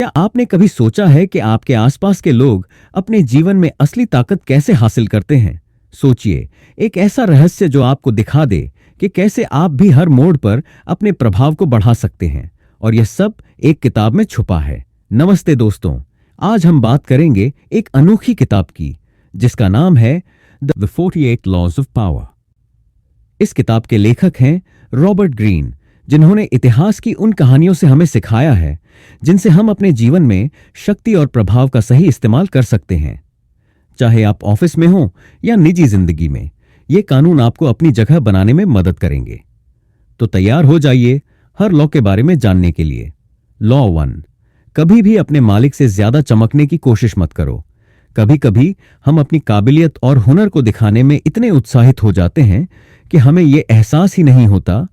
क्या आपने कभी सोचा है कि आपके आसपास के लोग अपने जीवन में असली ताकत कैसे हासिल करते हैं? सोचिए, एक ऐसा रहस्य जो आपको दिखा दे कि कैसे आप भी हर मोड़ पर अपने प्रभाव को बढ़ा सकते हैं। और यह सब एक किताब में छुपा है। नमस्ते दोस्तों, आज हम बात करेंगे एक अनोखी किताब की जिसका नाम है द 48 लॉज ऑफ पावर। इस किताब के लेखक हैं रॉबर्ट ग्रीन, जिन्होंने इतिहास की उन कहानियों से हमें सिखाया है जिनसे हम अपने जीवन में शक्ति और प्रभाव का सही इस्तेमाल कर सकते हैं। चाहे आप ऑफिस में हो या निजी जिंदगी में, ये कानून आपको अपनी जगह बनाने में मदद करेंगे। तो तैयार हो जाइए हर लॉ के बारे में जानने के लिए। लॉ 1, कभी भी अपने मालिक से ज्यादा चमकने की कोशिश मत करो। कभी कभी हम अपनी काबिलियत और हुनर को दिखाने में इतने उत्साहित हो जाते हैं कि हमें यह एहसास ही नहीं होता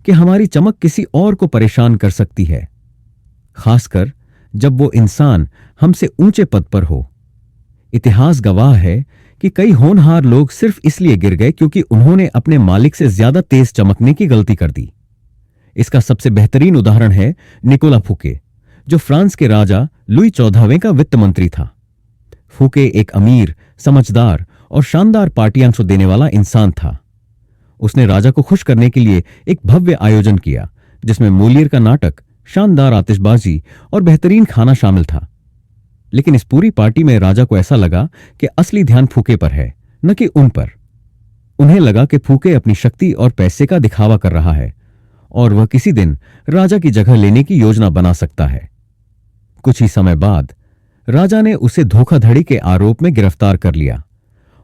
कि हमारी चमक किसी और को परेशान कर सकती है, खासकर जब वो इंसान हमसे ऊंचे पद पर हो। इतिहास गवाह है कि कई होनहार लोग सिर्फ इसलिए गिर गए क्योंकि उन्होंने अपने मालिक से ज्यादा तेज चमकने की गलती कर दी। इसका सबसे बेहतरीन उदाहरण है निकोला फूके, जो फ्रांस के राजा लुई 14वें का वित्त मंत्री था। फूके एक अमीर, समझदार और शानदार पार्टियां देने वाला इंसान था। उसने राजा को खुश करने के लिए एक भव्य आयोजन किया जिसमें मोलियर का नाटक, शानदार आतिशबाजी और बेहतरीन खाना शामिल था। लेकिन इस पूरी पार्टी में राजा को ऐसा लगा कि असली ध्यान फूके पर है, न कि उन पर। उन्हें लगा कि फूके अपनी शक्ति और पैसे का दिखावा कर रहा है और वह किसी दिन राजा की जगह लेने की योजना बना सकता है। कुछ ही समय बाद राजा ने उसे धोखाधड़ी के आरोप में गिरफ्तार कर लिया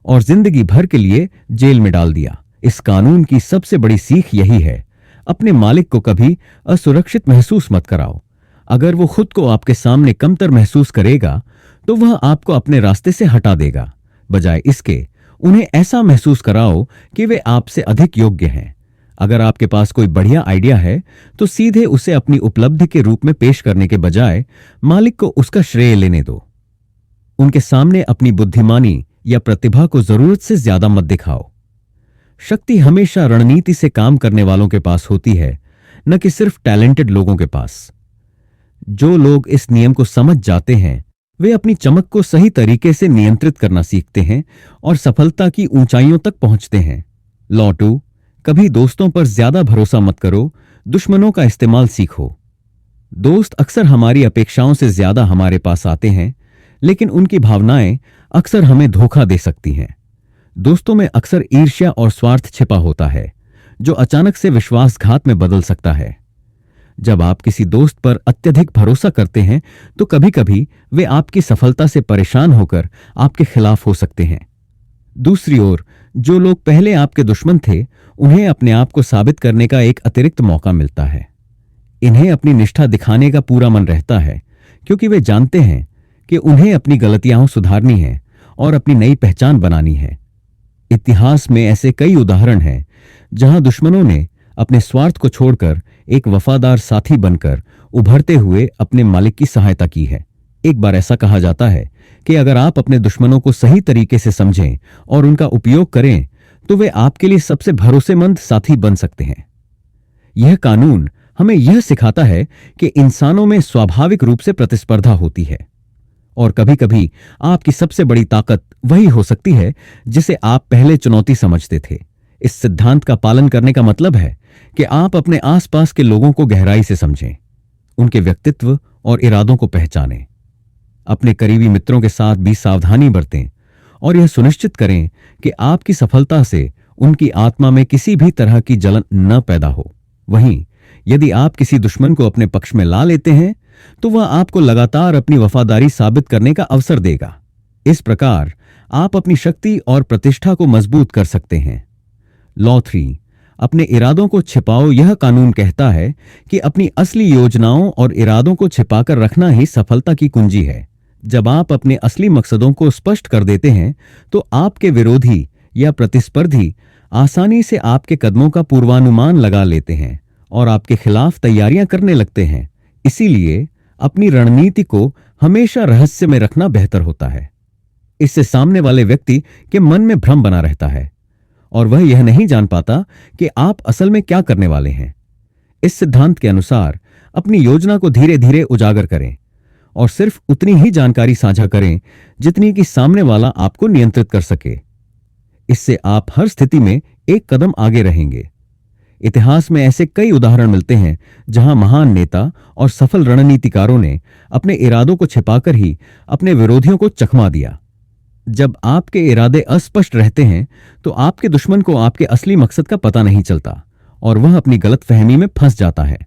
और जिंदगी भर के लिए जेल में डाल दिया। इस कानून की सबसे बड़ी सीख यही है, अपने मालिक को कभी असुरक्षित महसूस मत कराओ। अगर वो खुद को आपके सामने कमतर महसूस करेगा तो वह आपको अपने रास्ते से हटा देगा। बजाय इसके उन्हें ऐसा महसूस कराओ कि वे आपसे अधिक योग्य हैं। अगर आपके पास कोई बढ़िया आइडिया है तो सीधे उसे अपनी उपलब्धि के रूप में पेश करने के बजाय मालिक को उसका श्रेय लेने दो। उनके सामने अपनी बुद्धिमानी या प्रतिभा को जरूरत से ज्यादा मत दिखाओ। शक्ति हमेशा रणनीति से काम करने वालों के पास होती है, न कि सिर्फ टैलेंटेड लोगों के पास। जो लोग इस नियम को समझ जाते हैं वे अपनी चमक को सही तरीके से नियंत्रित करना सीखते हैं और सफलता की ऊंचाइयों तक पहुंचते हैं। लॉ 2, कभी दोस्तों पर ज्यादा भरोसा मत करो, दुश्मनों का इस्तेमाल सीखो। दोस्त अक्सर हमारी अपेक्षाओं से ज्यादा हमारे पास आते हैं, लेकिन उनकी भावनाएं अक्सर हमें धोखा दे सकती हैं। दोस्तों में अक्सर ईर्ष्या और स्वार्थ छिपा होता है जो अचानक से विश्वासघात में बदल सकता है। जब आप किसी दोस्त पर अत्यधिक भरोसा करते हैं तो कभी-कभी वे आपकी सफलता से परेशान होकर आपके खिलाफ हो सकते हैं। दूसरी ओर, जो लोग पहले आपके दुश्मन थे उन्हें अपने आप को साबित करने का एक अतिरिक्त मौका मिलता है। इन्हें अपनी निष्ठा दिखाने का पूरा मन रहता है क्योंकि वे जानते हैं कि उन्हें अपनी गलतियां सुधारनी है और अपनी नई पहचान बनानी है। इतिहास में ऐसे कई उदाहरण हैं जहां दुश्मनों ने अपने स्वार्थ को छोड़कर एक वफादार साथी बनकर उभरते हुए अपने मालिक की सहायता की है। एक बार ऐसा कहा जाता है कि अगर आप अपने दुश्मनों को सही तरीके से समझें और उनका उपयोग करें तो वे आपके लिए सबसे भरोसेमंद साथी बन सकते हैं। यह कानून हमें यह सिखाता है कि इंसानों में स्वाभाविक रूप से प्रतिस्पर्धा होती है और कभी-कभी आपकी सबसे बड़ी ताकत वही हो सकती है जिसे आप पहले चुनौती समझते थे। इस सिद्धांत का पालन करने का मतलब है कि आप अपने आसपास के लोगों को गहराई से समझें, उनके व्यक्तित्व और इरादों को पहचानें। अपने करीबी मित्रों के साथ भी सावधानी बरतें और यह सुनिश्चित करें कि आपकी सफलता से उनकी आत्मा में किसी भी तरह की जलन न पैदा हो। वहीं यदि आप किसी दुश्मन को अपने पक्ष में ला लेते हैं तो वह आपको लगातार अपनी वफादारी साबित करने का अवसर देगा। इस प्रकार आप अपनी शक्ति और प्रतिष्ठा को मजबूत कर सकते हैं। लॉ 3, अपने इरादों को छिपाओ। यह कानून कहता है कि अपनी असली योजनाओं और इरादों को छिपाकर रखना ही सफलता की कुंजी है। जब आप अपने असली मकसदों को स्पष्ट कर देते हैं तो आपके विरोधी या प्रतिस्पर्धी आसानी से आपके कदमों का पूर्वानुमान लगा लेते हैं और आपके खिलाफ तैयारियां करने लगते हैं। इसीलिए अपनी रणनीति को हमेशा रहस्य में रखना बेहतर होता है। इससे सामने वाले व्यक्ति के मन में भ्रम बना रहता है और वह यह नहीं जान पाता कि आप असल में क्या करने वाले हैं। इस सिद्धांत के अनुसार अपनी योजना को धीरे धीरे उजागर करें और सिर्फ उतनी ही जानकारी साझा करें जितनी कि सामने वाला आपको नियंत्रित कर सके। इससे आप हर स्थिति में एक कदम आगे रहेंगे। इतिहास में ऐसे कई उदाहरण मिलते हैं जहां महान नेता और सफल रणनीतिकारों ने अपने इरादों को छिपाकर ही अपने विरोधियों को चकमा दिया। जब आपके इरादे अस्पष्ट रहते हैं तो आपके दुश्मन को आपके असली मकसद का पता नहीं चलता और वह अपनी गलतफहमी में फंस जाता है।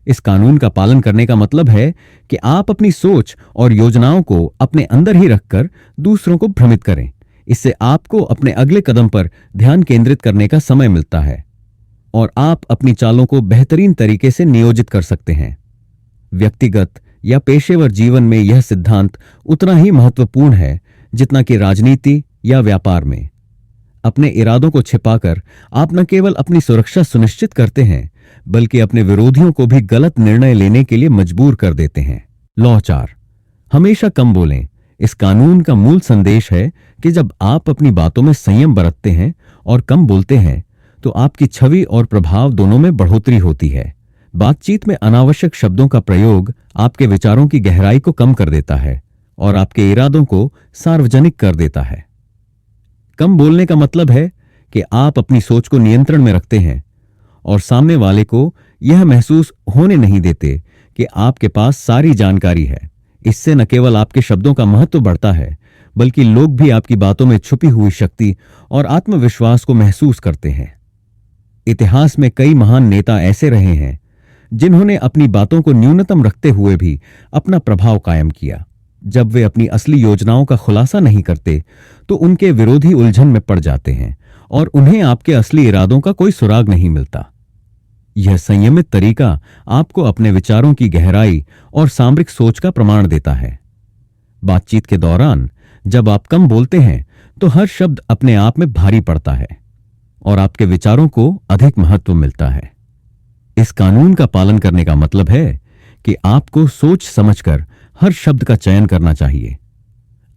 इस कानून का पालन करने का मतलब है कि आप अपनी सोच और योजनाओं को अपने अंदर ही रखकर दूसरों को भ्रमित करें। इससे आपको अपने अगले कदम पर ध्यान केंद्रित करने का समय मिलता है और आप अपनी चालों को बेहतरीन तरीके से नियोजित कर सकते हैं। व्यक्तिगत या पेशेवर जीवन में यह सिद्धांत उतना ही महत्वपूर्ण है जितना कि राजनीति या व्यापार में। अपने इरादों को छिपाकर आप न केवल अपनी सुरक्षा सुनिश्चित करते हैं बल्कि अपने विरोधियों को भी गलत निर्णय लेने के लिए मजबूर कर देते हैं। लॉ 4, हमेशा कम बोलें। इस कानून का मूल संदेश है कि जब आप अपनी बातों में संयम बरतते हैं और कम बोलते हैं तो आपकी छवि और प्रभाव दोनों में बढ़ोतरी होती है। बातचीत में अनावश्यक शब्दों का प्रयोग आपके विचारों की गहराई को कम कर देता है और आपके इरादों को सार्वजनिक कर देता है। कम बोलने का मतलब है कि आप अपनी सोच को नियंत्रण में रखते हैं और सामने वाले को यह महसूस होने नहीं देते कि आपके पास सारी जानकारी है। इससे न केवल आपके शब्दों का महत्व बढ़ता है बल्कि लोग भी आपकी बातों में छुपी हुई शक्ति और आत्मविश्वास को महसूस करते हैं। इतिहास में कई महान नेता ऐसे रहे हैं जिन्होंने अपनी बातों को न्यूनतम रखते हुए भी अपना प्रभाव कायम किया। जब वे अपनी असली योजनाओं का खुलासा नहीं करते तो उनके विरोधी उलझन में पड़ जाते हैं और उन्हें आपके असली इरादों का कोई सुराग नहीं मिलता। यह संयमित तरीका आपको अपने विचारों की गहराई और सामरिक सोच का प्रमाण देता है। बातचीत के दौरान जब आप कम बोलते हैं तो हर शब्द अपने आप में भारी पड़ता है और आपके विचारों को अधिक महत्व मिलता है। इस कानून का पालन करने का मतलब है कि आपको सोच समझकर हर शब्द का चयन करना चाहिए।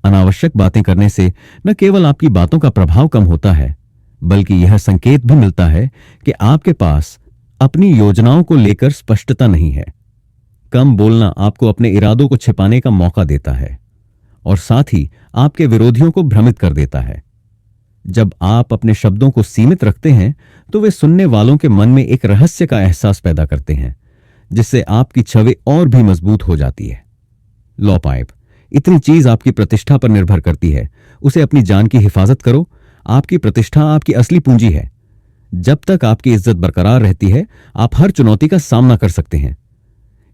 अनावश्यक बातें करने से न केवल आपकी बातों का प्रभाव कम होता है बल्कि यह संकेत भी मिलता है कि आपके पास अपनी योजनाओं को लेकर स्पष्टता नहीं है। कम बोलना आपको अपने इरादों को छिपाने का मौका देता है और साथ ही आपके विरोधियों को भ्रमित कर देता है। जब आप अपने शब्दों को सीमित रखते हैं तो वे सुनने वालों के मन में एक रहस्य का एहसास पैदा करते हैं जिससे आपकी छवि और भी मजबूत हो जाती है। लॉ 5, इतनी चीज आपकी प्रतिष्ठा पर निर्भर करती है, उसे अपनी जान की हिफाजत करो। आपकी प्रतिष्ठा आपकी असली पूंजी है। जब तक आपकी इज्जत बरकरार रहती है आप हर चुनौती का सामना कर सकते हैं।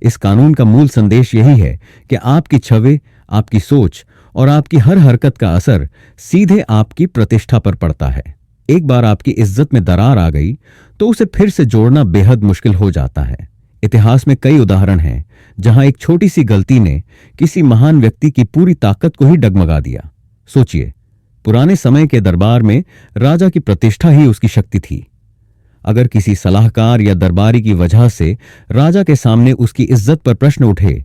इस कानून का मूल संदेश यही है कि आपकी छवि, आपकी सोच और आपकी हर हरकत का असर सीधे आपकी प्रतिष्ठा पर पड़ता है। एक बार आपकी इज्जत में दरार आ गई तो उसे फिर से जोड़ना बेहद मुश्किल हो जाता है। इतिहास में कई उदाहरण हैं जहां एक छोटी सी गलती ने किसी महान व्यक्ति की पूरी ताकत को ही डगमगा दिया। सोचिए, पुराने समय के दरबार में राजा की प्रतिष्ठा ही उसकी शक्ति थी। अगर किसी सलाहकार या दरबारी की वजह से राजा के सामने उसकी इज्जत पर प्रश्न उठे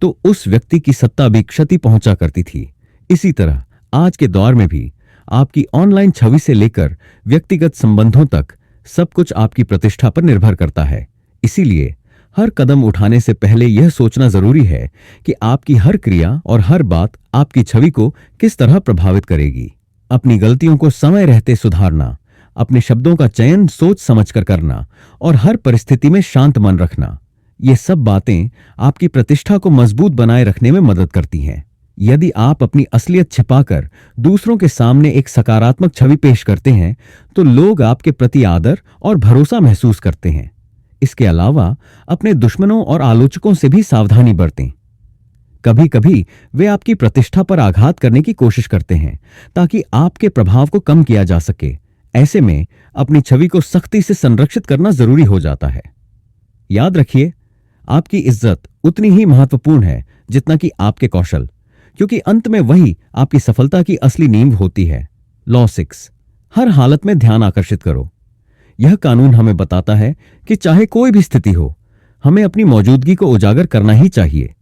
तो उस व्यक्ति की सत्ता भी क्षति पहुंचा करती थी। इसी तरह आज के दौर में भी आपकी ऑनलाइन छवि से लेकर व्यक्तिगत संबंधों तक सब कुछ आपकी प्रतिष्ठा पर निर्भर करता है। इसीलिए हर कदम उठाने से पहले यह सोचना जरूरी है कि आपकी हर क्रिया और हर बात आपकी छवि को किस तरह प्रभावित करेगी। अपनी गलतियों को समय रहते सुधारना, अपने शब्दों का चयन सोच समझकर करना और हर परिस्थिति में शांत मन रखना, ये सब बातें आपकी प्रतिष्ठा को मजबूत बनाए रखने में मदद करती हैं। यदि आप अपनी असलियत छिपाकर दूसरों के सामने एक सकारात्मक छवि पेश करते हैं तो लोग आपके प्रति आदर और भरोसा महसूस करते हैं। इसके अलावा अपने दुश्मनों और आलोचकों से भी सावधानी बरतें। कभी कभी वे आपकी प्रतिष्ठा पर आघात करने की कोशिश करते हैं ताकि आपके प्रभाव को कम किया जा सके। ऐसे में अपनी छवि को सख्ती से संरक्षित करना जरूरी हो जाता है। याद रखिए, आपकी इज्जत उतनी ही महत्वपूर्ण है जितना कि आपके कौशल, क्योंकि अंत में वही आपकी सफलता की असली नींव होती है। लॉ 6, हर हालत में ध्यान आकर्षित करो। यह कानून हमें बताता है कि चाहे कोई भी स्थिति हो, हमें अपनी मौजूदगी को उजागर करना ही चाहिए।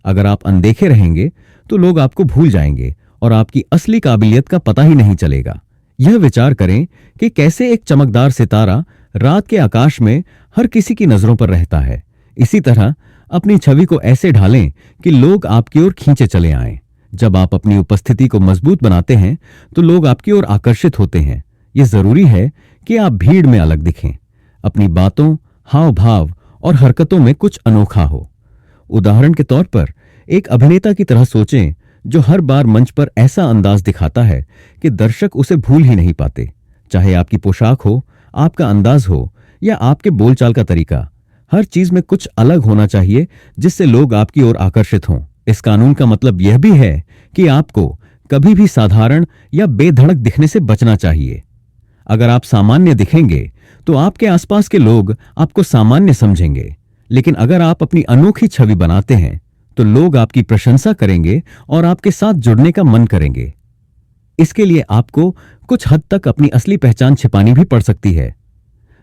अगर आप अनदेखे रहेंगे तो लोग आपको भूल जाएंगे और आपकी असली काबिलियत का पता ही नहीं चलेगा। यह विचार करें कि कैसे एक चमकदार सितारा रात के आकाश में हर किसी की नजरों पर रहता है। इसी तरह अपनी छवि को ऐसे ढालें कि लोग आपकी ओर खींचे चले आएं। जब आप अपनी उपस्थिति को मजबूत बनाते हैं तो लोग आपकी ओर आकर्षित होते हैं। यह जरूरी है कि आप भीड़ में अलग दिखें, अपनी बातों, हाव भाव और हरकतों में कुछ अनोखा हो। उदाहरण के तौर पर एक अभिनेता की तरह सोचें जो हर बार मंच पर ऐसा अंदाज दिखाता है कि दर्शक उसे भूल ही नहीं पाते। चाहे आपकी पोशाक हो, आपका अंदाज हो या आपके बोलचाल का तरीका, हर चीज में कुछ अलग होना चाहिए जिससे लोग आपकी ओर आकर्षित हों। इस कानून का मतलब यह भी है कि आपको कभी भी साधारण या बेधड़क दिखने से बचना चाहिए। अगर आप सामान्य दिखेंगे तो आपके आसपास के लोग आपको सामान्य समझेंगे, लेकिन अगर आप अपनी अनोखी छवि बनाते हैं तो लोग आपकी प्रशंसा करेंगे और आपके साथ जुड़ने का मन करेंगे। इसके लिए आपको कुछ हद तक अपनी असली पहचान छिपानी भी पड़ सकती है,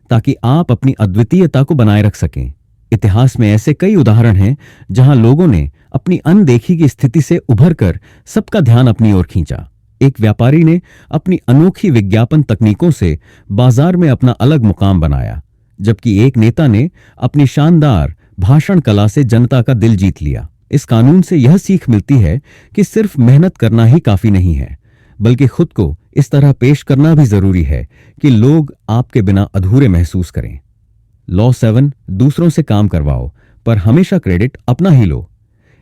ताकि आप अपनी अद्वितीयता को बनाए रख सकें। इतिहास में ऐसे कई उदाहरण हैं जहां लोगों ने अपनी अनदेखी की स्थिति से उभरकर सबका ध्यान अपनी ओर खींचा। एक व्यापारी ने अपनी अनोखी विज्ञापन तकनीकों से बाजार में अपना अलग मुकाम बनाया, जबकि एक नेता ने अपनी शानदार भाषण कला से जनता का दिल जीत लिया। इस कानून से यह सीख मिलती है कि सिर्फ मेहनत करना ही काफी नहीं है, बल्कि खुद को इस तरह पेश करना भी जरूरी है कि लोग आपके बिना अधूरे महसूस करें। लॉ 7, दूसरों से काम करवाओ पर हमेशा क्रेडिट अपना ही लो।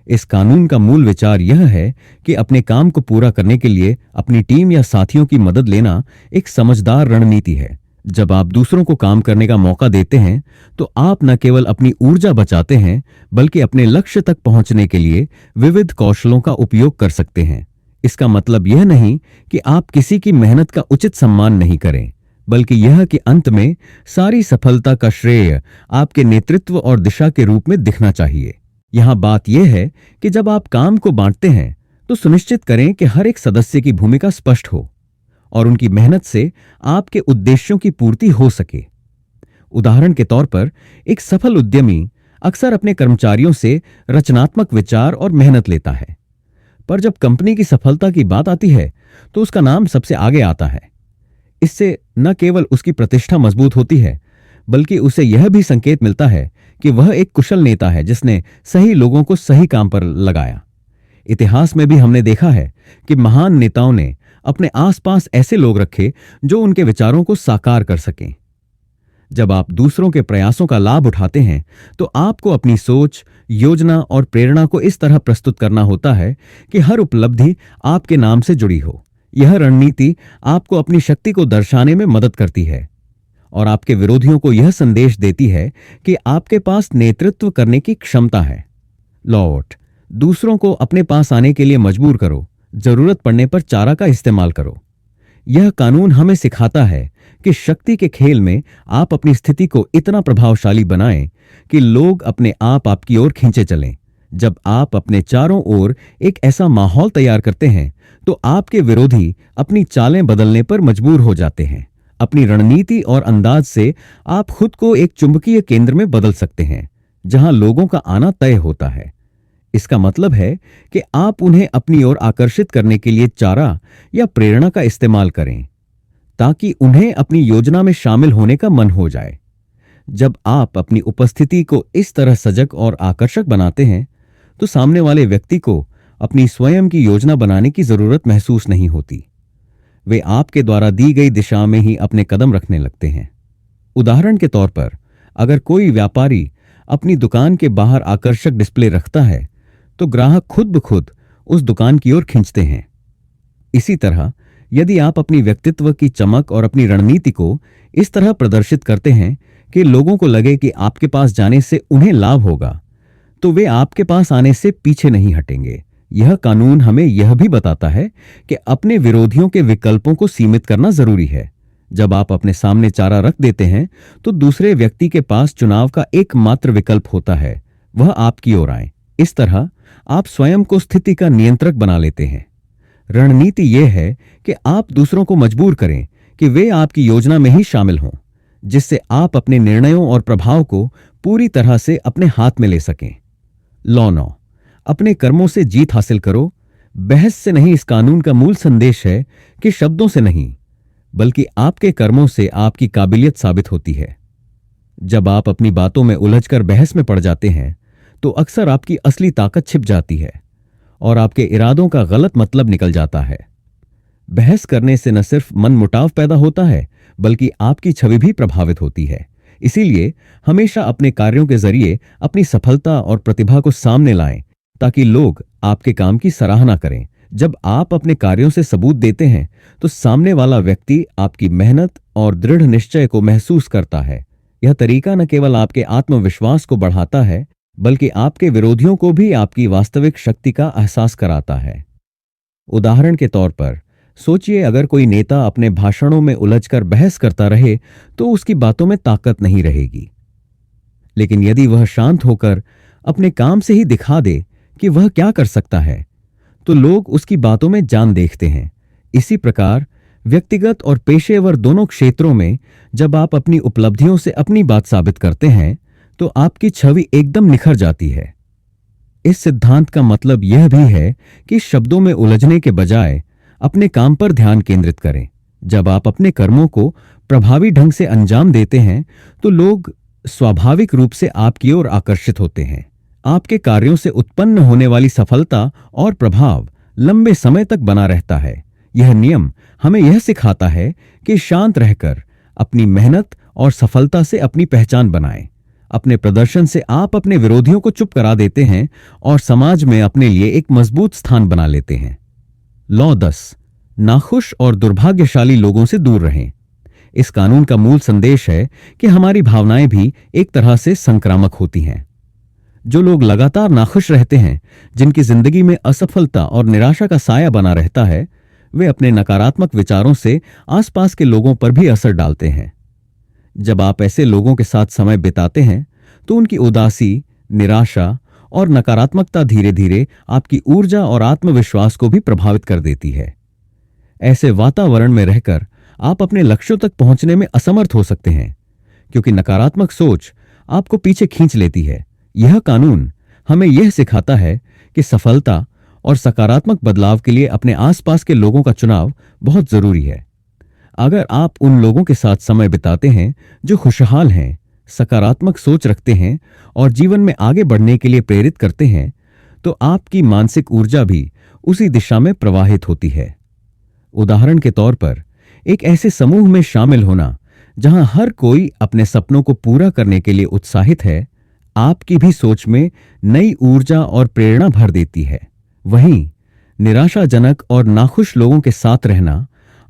इस कानून का मूल विचार यह है कि अपने काम को पूरा करने के लिए अपनी टीम या साथियों की मदद लेना एक समझदार रणनीति है। जब आप दूसरों को काम करने का मौका देते हैं तो आप न केवल अपनी ऊर्जा बचाते हैं, बल्कि अपने लक्ष्य तक पहुंचने के लिए विविध कौशलों का उपयोग कर सकते हैं। इसका मतलब यह नहीं कि आप किसी की मेहनत का उचित सम्मान नहीं करें, बल्कि यह कि अंत में सारी सफलता का श्रेय आपके नेतृत्व और दिशा के रूप में दिखना चाहिए। यहां बात यह है कि जब आप काम को बांटते हैं तो सुनिश्चित करें कि हर एक सदस्य की भूमिका स्पष्ट हो और उनकी मेहनत से आपके उद्देश्यों की पूर्ति हो सके। उदाहरण के तौर पर एक सफल उद्यमी अक्सर अपने कर्मचारियों से रचनात्मक विचार और मेहनत लेता है, पर जब कंपनी की सफलता की बात आती है तो उसका नाम सबसे आगे आता है। इससे न केवल उसकी प्रतिष्ठा मजबूत होती है, बल्कि उसे यह भी संकेत मिलता है कि वह एक कुशल नेता है जिसने सही लोगों को सही काम पर लगाया। इतिहास में भी हमने देखा है कि महान नेताओं ने अपने आसपास ऐसे लोग रखे जो उनके विचारों को साकार कर सकें। जब आप दूसरों के प्रयासों का लाभ उठाते हैं तो आपको अपनी सोच, योजना और प्रेरणा को इस तरह प्रस्तुत करना होता है कि हर उपलब्धि आपके नाम से जुड़ी हो। यह रणनीति आपको अपनी शक्ति को दर्शाने में मदद करती है और आपके विरोधियों को यह संदेश देती है कि आपके पास नेतृत्व करने की क्षमता है। लॉट, दूसरों को अपने पास आने के लिए मजबूर करो, जरूरत पड़ने पर चारा का इस्तेमाल करो। यह कानून हमें सिखाता है कि शक्ति के खेल में आप अपनी स्थिति को इतना प्रभावशाली बनाएं कि लोग अपने आप आपकी ओर खींचे चलें। जब आप अपने चारों ओर एक ऐसा माहौल तैयार करते हैं तो आपके विरोधी अपनी चालें बदलने पर मजबूर हो जाते हैं। अपनी रणनीति और अंदाज से आप खुद को एक चुंबकीय केंद्र में बदल सकते हैं जहां लोगों का आना तय होता है। इसका मतलब है कि आप उन्हें अपनी ओर आकर्षित करने के लिए चारा या प्रेरणा का इस्तेमाल करें ताकि उन्हें अपनी योजना में शामिल होने का मन हो जाए। जब आप अपनी उपस्थिति को इस तरह सजग और आकर्षक बनाते हैं तो सामने वाले व्यक्ति को अपनी स्वयं की योजना बनाने की जरूरत महसूस नहीं होती। वे आपके द्वारा दी गई दिशा में ही अपने कदम रखने लगते हैं। उदाहरण के तौर पर, अगर कोई व्यापारी अपनी दुकान के बाहर आकर्षक डिस्प्ले रखता है तो ग्राहक खुद ब खुद उस दुकान की ओर खींचते हैं। इसी तरह यदि आप अपनी व्यक्तित्व की चमक और अपनी रणनीति को इस तरह प्रदर्शित करते हैं कि लोगों को लगे कि आपके पास जाने से उन्हें लाभ होगा, तो वे आपके पास आने से पीछे नहीं हटेंगे। यह कानून हमें यह भी बताता है कि अपने विरोधियों के विकल्पों को सीमित करना जरूरी है। जब आप अपने सामने चारा रख देते हैं तो दूसरे व्यक्ति के पास चुनाव का एकमात्र विकल्प होता है, वह आपकी ओर आए। इस तरह आप स्वयं को स्थिति का नियंत्रक बना लेते हैं। रणनीति यह है कि आप दूसरों को मजबूर करें कि वे आपकी योजना में ही शामिल हों, जिससे आप अपने निर्णयों और प्रभाव को पूरी तरह से अपने हाथ में ले सकें। लॉ 9, अपने कर्मों से जीत हासिल करो, बहस से नहीं। इस कानून का मूल संदेश है कि शब्दों से नहीं, बल्कि आपके कर्मों से आपकी काबिलियत साबित होती है। जब आप अपनी बातों में उलझकर बहस में पड़ जाते हैं तो अक्सर आपकी असली ताकत छिप जाती है और आपके इरादों का गलत मतलब निकल जाता है। बहस करने से न सिर्फ मनमुटाव पैदा होता है, बल्कि आपकी छवि भी प्रभावित होती है। इसीलिए हमेशा अपने कार्यों के जरिए अपनी सफलता और प्रतिभा को सामने लाएं, ताकि लोग आपके काम की सराहना करें। जब आप अपने कार्यों से सबूत देते हैं, तो सामने वाला व्यक्ति आपकी मेहनत और दृढ़ निश्चय को महसूस करता है। यह तरीका न केवल आपके आत्मविश्वास को बढ़ाता है, बल्कि आपके विरोधियों को भी आपकी वास्तविक शक्ति का एहसास कराता है। उदाहरण के तौर पर सोचिए, अगर कोई नेता अपने भाषणों में उलझकर बहस करता रहे तो उसकी बातों में ताकत नहीं रहेगी। लेकिन यदि वह शांत होकर अपने काम से ही दिखा दे कि वह क्या कर सकता है, तो लोग उसकी बातों में जान देखते हैं। इसी प्रकार व्यक्तिगत और पेशेवर दोनों क्षेत्रों में जब आप अपनी उपलब्धियों से अपनी बात साबित करते हैं, तो आपकी छवि एकदम निखर जाती है। इस सिद्धांत का मतलब यह भी है कि शब्दों में उलझने के बजाय अपने काम पर ध्यान केंद्रित करें। जब आप अपने कर्मों को प्रभावी ढंग से अंजाम देते हैं, तो लोग स्वाभाविक रूप से आपकी ओर आकर्षित होते हैं। आपके कार्यों से उत्पन्न होने वाली सफलता और प्रभाव लंबे समय तक बना रहता है। यह नियम हमें यह सिखाता है कि शांत रहकर अपनी मेहनत और सफलता से अपनी पहचान बनाएं। अपने प्रदर्शन से आप अपने विरोधियों को चुप करा देते हैं और समाज में अपने लिए एक मजबूत स्थान बना लेते हैं। लॉ 10, नाखुश और दुर्भाग्यशाली लोगों से दूर रहें। इस कानून का मूल संदेश है कि हमारी भावनाएं भी एक तरह से संक्रामक होती हैं। जो लोग लगातार नाखुश रहते हैं, जिनकी जिंदगी में असफलता और निराशा का साया बना रहता है, वे अपने नकारात्मक विचारों से आसपास के लोगों पर भी असर डालते हैं। जब आप ऐसे लोगों के साथ समय बिताते हैं, तो उनकी उदासी, निराशा और नकारात्मकता धीरे धीरे आपकी ऊर्जा और आत्मविश्वास को भी प्रभावित कर देती है। ऐसे वातावरण में रहकर आप अपने लक्ष्यों तक पहुंचने में असमर्थ हो सकते हैं, क्योंकि नकारात्मक सोच आपको पीछे खींच लेती है। यह कानून हमें यह सिखाता है कि सफलता और सकारात्मक बदलाव के लिए अपने आसपास के लोगों का चुनाव बहुत जरूरी है। अगर आप उन लोगों के साथ समय बिताते हैं जो खुशहाल हैं, सकारात्मक सोच रखते हैं और जीवन में आगे बढ़ने के लिए प्रेरित करते हैं, तो आपकी मानसिक ऊर्जा भी उसी दिशा में प्रवाहित होती है। उदाहरण के तौर पर, एक ऐसे समूह में शामिल होना जहां हर कोई अपने सपनों को पूरा करने के लिए उत्साहित है, आपकी भी सोच में नई ऊर्जा और प्रेरणा भर देती है। वहीं निराशाजनक और नाखुश लोगों के साथ रहना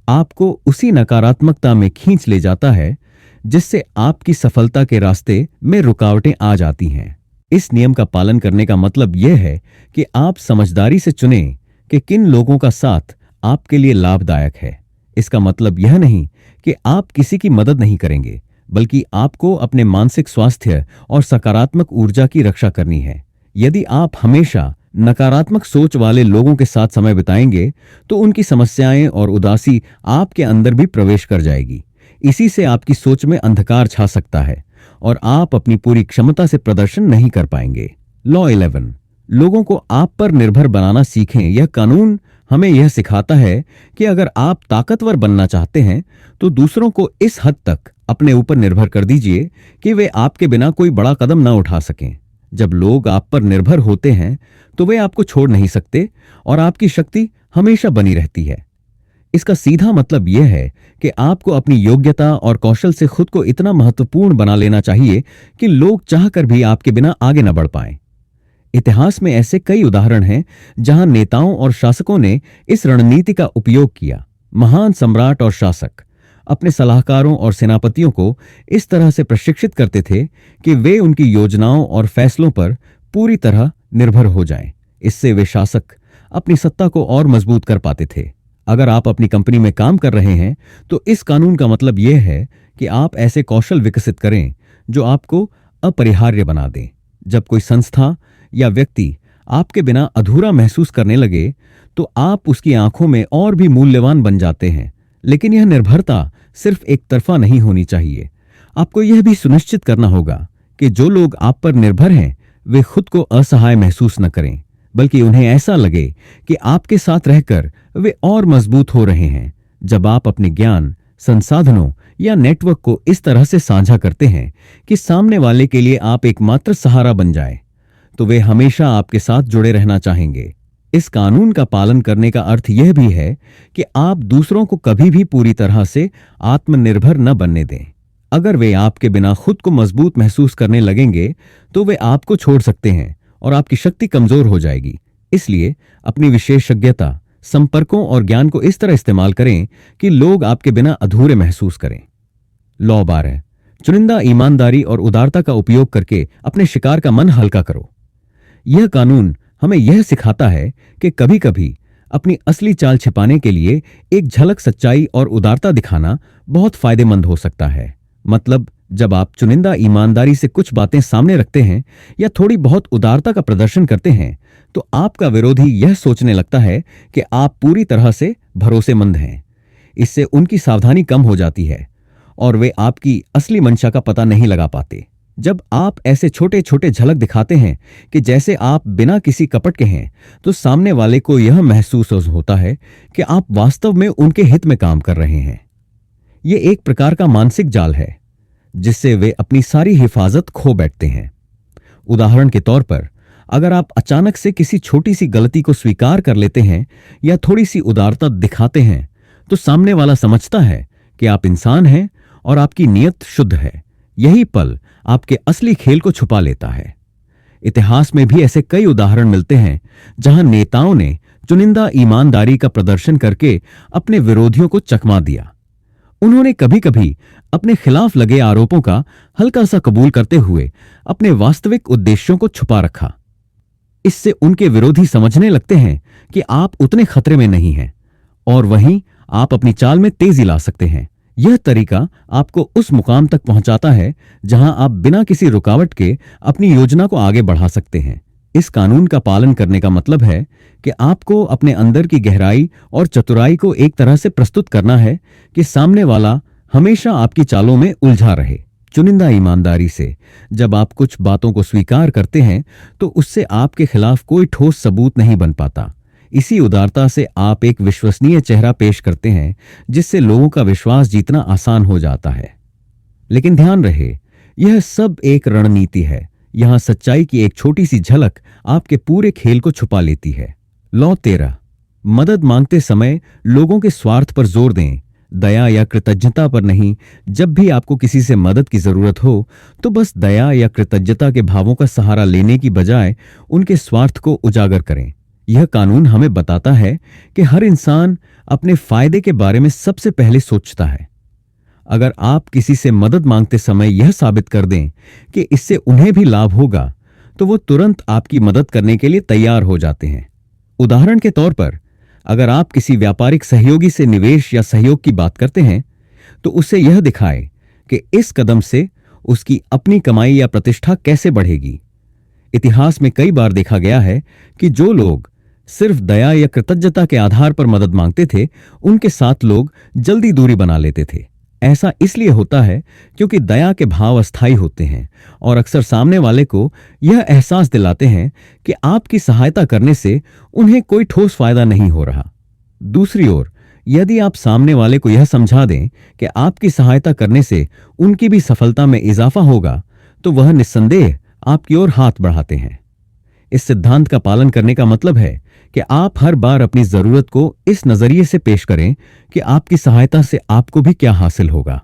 आपको उसी नकारात्मकता में खींच ले जाता है, जिससे आपकी सफलता के रास्ते में रुकावटें आ जाती हैं। इस नियम का पालन करने का मतलब यह है कि आप समझदारी से चुनें कि किन लोगों का साथ आपके लिए लाभदायक है। इसका मतलब यह नहीं कि आप किसी की मदद नहीं करेंगे, बल्कि आपको अपने मानसिक स्वास्थ्य और सकारात्मक ऊर्जा की रक्षा करनी है। यदि आप हमेशा नकारात्मक सोच वाले लोगों के साथ समय बिताएंगे, तो उनकी समस्याएं और उदासी आपके अंदर भी प्रवेश कर जाएगी। इसी से आपकी सोच में अंधकार छा सकता है और आप अपनी पूरी क्षमता से प्रदर्शन नहीं कर पाएंगे। लॉ 11, लोगों को आप पर निर्भर बनाना सीखें। यह कानून हमें यह सिखाता है कि अगर आप ताकतवर बनना चाहते हैं, तो दूसरों को इस हद तक अपने ऊपर निर्भर कर दीजिए कि वे आपके बिना कोई बड़ा कदम न उठा सकें। जब लोग आप पर निर्भर होते हैं, तो वे आपको छोड़ नहीं सकते और आपकी शक्ति हमेशा बनी रहती है। इसका सीधा मतलब यह है कि आपको अपनी योग्यता और कौशल से खुद को इतना महत्वपूर्ण बना लेना चाहिए कि लोग चाहकर भी आपके बिना आगे न बढ़ पाएं। इतिहास में ऐसे कई उदाहरण हैं जहां नेताओं और शासकों ने इस रणनीति का उपयोग किया। महान सम्राट और शासक अपने सलाहकारों और सेनापतियों को इस तरह से प्रशिक्षित करते थे कि वे उनकी योजनाओं और फैसलों पर पूरी तरह निर्भर हो जाएं। इससे वे शासक अपनी सत्ता को और मजबूत कर पाते थे। अगर आप अपनी कंपनी में काम कर रहे हैं, तो इस कानून का मतलब यह है कि आप ऐसे कौशल विकसित करें जो आपको अपरिहार्य बना दें। जब कोई संस्था या व्यक्ति आपके बिना अधूरा महसूस करने लगे, तो आप उसकी आंखों में और भी मूल्यवान बन जाते हैं। लेकिन यह निर्भरता सिर्फ एक तरफा नहीं होनी चाहिए। आपको यह भी सुनिश्चित करना होगा कि जो लोग आप पर निर्भर हैं, वे खुद को असहाय महसूस न करें, बल्कि उन्हें ऐसा लगे कि आपके साथ रहकर वे और मजबूत हो रहे हैं। जब आप अपने ज्ञान, संसाधनों या नेटवर्क को इस तरह से साझा करते हैं कि सामने वाले के लिए आप एकमात्र सहारा बन जाए, तो वे हमेशा आपके साथ जुड़े रहना चाहेंगे। इस कानून का पालन करने का अर्थ यह भी है कि आप दूसरों को कभी भी पूरी तरह से आत्मनिर्भर न बनने दें। अगर वे आपके बिना खुद को मजबूत महसूस करने लगेंगे तो वे आपको छोड़ सकते हैं और आपकी शक्ति कमजोर हो जाएगी। इसलिए अपनी विशेषज्ञता, संपर्कों और ज्ञान को इस तरह इस्तेमाल करें कि लोग आपके बिना अधूरे महसूस करें। लॉ 12, चुनिंदा ईमानदारी और उदारता का उपयोग करके अपने शिकार का मन हल्का करो। यह कानून हमें यह सिखाता है कि कभी-कभी अपनी असली चाल छिपाने के लिए एक झलक सच्चाई और उदारता दिखाना बहुत फायदेमंद हो सकता है। मतलब, जब आप चुनिंदा ईमानदारी से कुछ बातें सामने रखते हैं या थोड़ी बहुत उदारता का प्रदर्शन करते हैं, तो आपका विरोधी यह सोचने लगता है कि आप पूरी तरह से भरोसेमंद हैं। इससे उनकी सावधानी कम हो जाती है और वे आपकी असली मंशा का पता नहीं लगा पाते। जब आप ऐसे छोटे छोटे झलक दिखाते हैं कि जैसे आप बिना किसी कपट के हैं, तो सामने वाले को यह महसूस होता है कि आप वास्तव में उनके हित में काम कर रहे हैं। यह एक प्रकार का मानसिक जाल है जिससे वे अपनी सारी हिफाजत खो बैठते हैं। उदाहरण के तौर पर, अगर आप अचानक से किसी छोटी सी गलती को स्वीकार कर लेते हैं या थोड़ी सी उदारता दिखाते हैं, तो सामने वाला समझता है कि आप इंसान हैं और आपकी नीयत शुद्ध है। यही पल आपके असली खेल को छुपा लेता है। इतिहास में भी ऐसे कई उदाहरण मिलते हैं जहां नेताओं ने चुनिंदा ईमानदारी का प्रदर्शन करके अपने विरोधियों को चकमा दिया। उन्होंने कभी-कभी अपने खिलाफ लगे आरोपों का हल्का सा कबूल करते हुए अपने वास्तविक उद्देश्यों को छुपा रखा। इससे उनके विरोधी समझने लगते हैं कि आप उतने खतरे में नहीं हैं और वहीं आप अपनी चाल में तेजी ला सकते हैं। यह तरीका आपको उस मुकाम तक पहुंचाता है जहां आप बिना किसी रुकावट के अपनी योजना को आगे बढ़ा सकते हैं। इस कानून का पालन करने का मतलब है कि आपको अपने अंदर की गहराई और चतुराई को एक तरह से प्रस्तुत करना है कि सामने वाला हमेशा आपकी चालों में उलझा रहे। चुनिंदा ईमानदारी से जब आप कुछ बातों को स्वीकार करते हैं तो उससे आपके खिलाफ कोई ठोस सबूत नहीं बन पाता। इसी उदारता से आप एक विश्वसनीय चेहरा पेश करते हैं जिससे लोगों का विश्वास जीतना आसान हो जाता है। लेकिन ध्यान रहे, यह सब एक रणनीति है। यहां सच्चाई की एक छोटी सी झलक आपके पूरे खेल को छुपा लेती है। लॉ 13, मदद मांगते समय लोगों के स्वार्थ पर जोर दें, दया या कृतज्ञता पर नहीं। जब भी आपको किसी से मदद की जरूरत हो तो बस दया या कृतज्ञता के भावों का सहारा लेने की बजाय उनके स्वार्थ को उजागर करें। यह कानून हमें बताता है कि हर इंसान अपने फायदे के बारे में सबसे पहले सोचता है। अगर आप किसी से मदद मांगते समय यह साबित कर दें कि इससे उन्हें भी लाभ होगा, तो वो तुरंत आपकी मदद करने के लिए तैयार हो जाते हैं। उदाहरण के तौर पर, अगर आप किसी व्यापारिक सहयोगी से निवेश या सहयोग की बात करते हैं, तो उसे यह दिखाएं कि इस कदम से उसकी अपनी कमाई या प्रतिष्ठा कैसे बढ़ेगी। इतिहास में कई बार देखा गया है कि जो लोग सिर्फ दया या कृतज्ञता के आधार पर मदद मांगते थे, उनके साथ लोग जल्दी दूरी बना लेते थे। ऐसा इसलिए होता है क्योंकि दया के भाव अस्थायी होते हैं और अक्सर सामने वाले को यह एहसास दिलाते हैं कि आपकी सहायता करने से उन्हें कोई ठोस फायदा नहीं हो रहा। दूसरी ओर, यदि आप सामने वाले को यह समझा दें कि आपकी सहायता करने से उनकी भी सफलता में इजाफा होगा, तो वह निस्संदेह आपकी ओर हाथ बढ़ाते हैं। इस सिद्धांत का पालन करने का मतलब है कि आप हर बार अपनी जरूरत को इस नजरिए से पेश करें कि आपकी सहायता से आपको भी क्या हासिल होगा।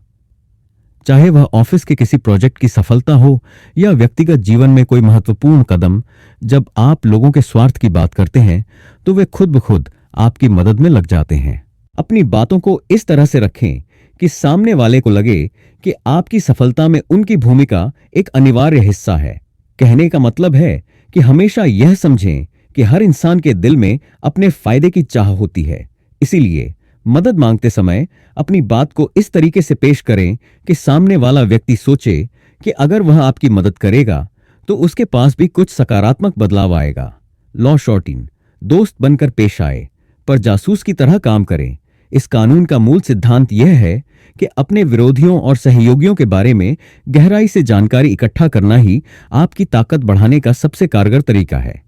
चाहे वह ऑफिस के किसी प्रोजेक्ट की सफलता हो या व्यक्तिगत जीवन में कोई महत्वपूर्ण कदम, जब आप लोगों के स्वार्थ की बात करते हैं तो वे खुद ब खुद आपकी मदद में लग जाते हैं। अपनी बातों को इस तरह से रखें कि सामने वाले को लगे कि आपकी सफलता में उनकी भूमिका एक अनिवार्य हिस्सा है। कहने का मतलब है कि हमेशा यह समझें कि हर इंसान के दिल में अपने फायदे की चाह होती है। इसीलिए मदद मांगते समय अपनी बात को इस तरीके से पेश करें कि सामने वाला व्यक्ति सोचे कि अगर वह आपकी मदद करेगा तो उसके पास भी कुछ सकारात्मक बदलाव आएगा। लॉ 14, दोस्त बनकर पेश आए पर जासूस की तरह काम करें। इस कानून का मूल सिद्धांत यह है कि अपने विरोधियों और सहयोगियों के बारे में गहराई से जानकारी इकट्ठा करना ही आपकी ताकत बढ़ाने का सबसे कारगर तरीका है।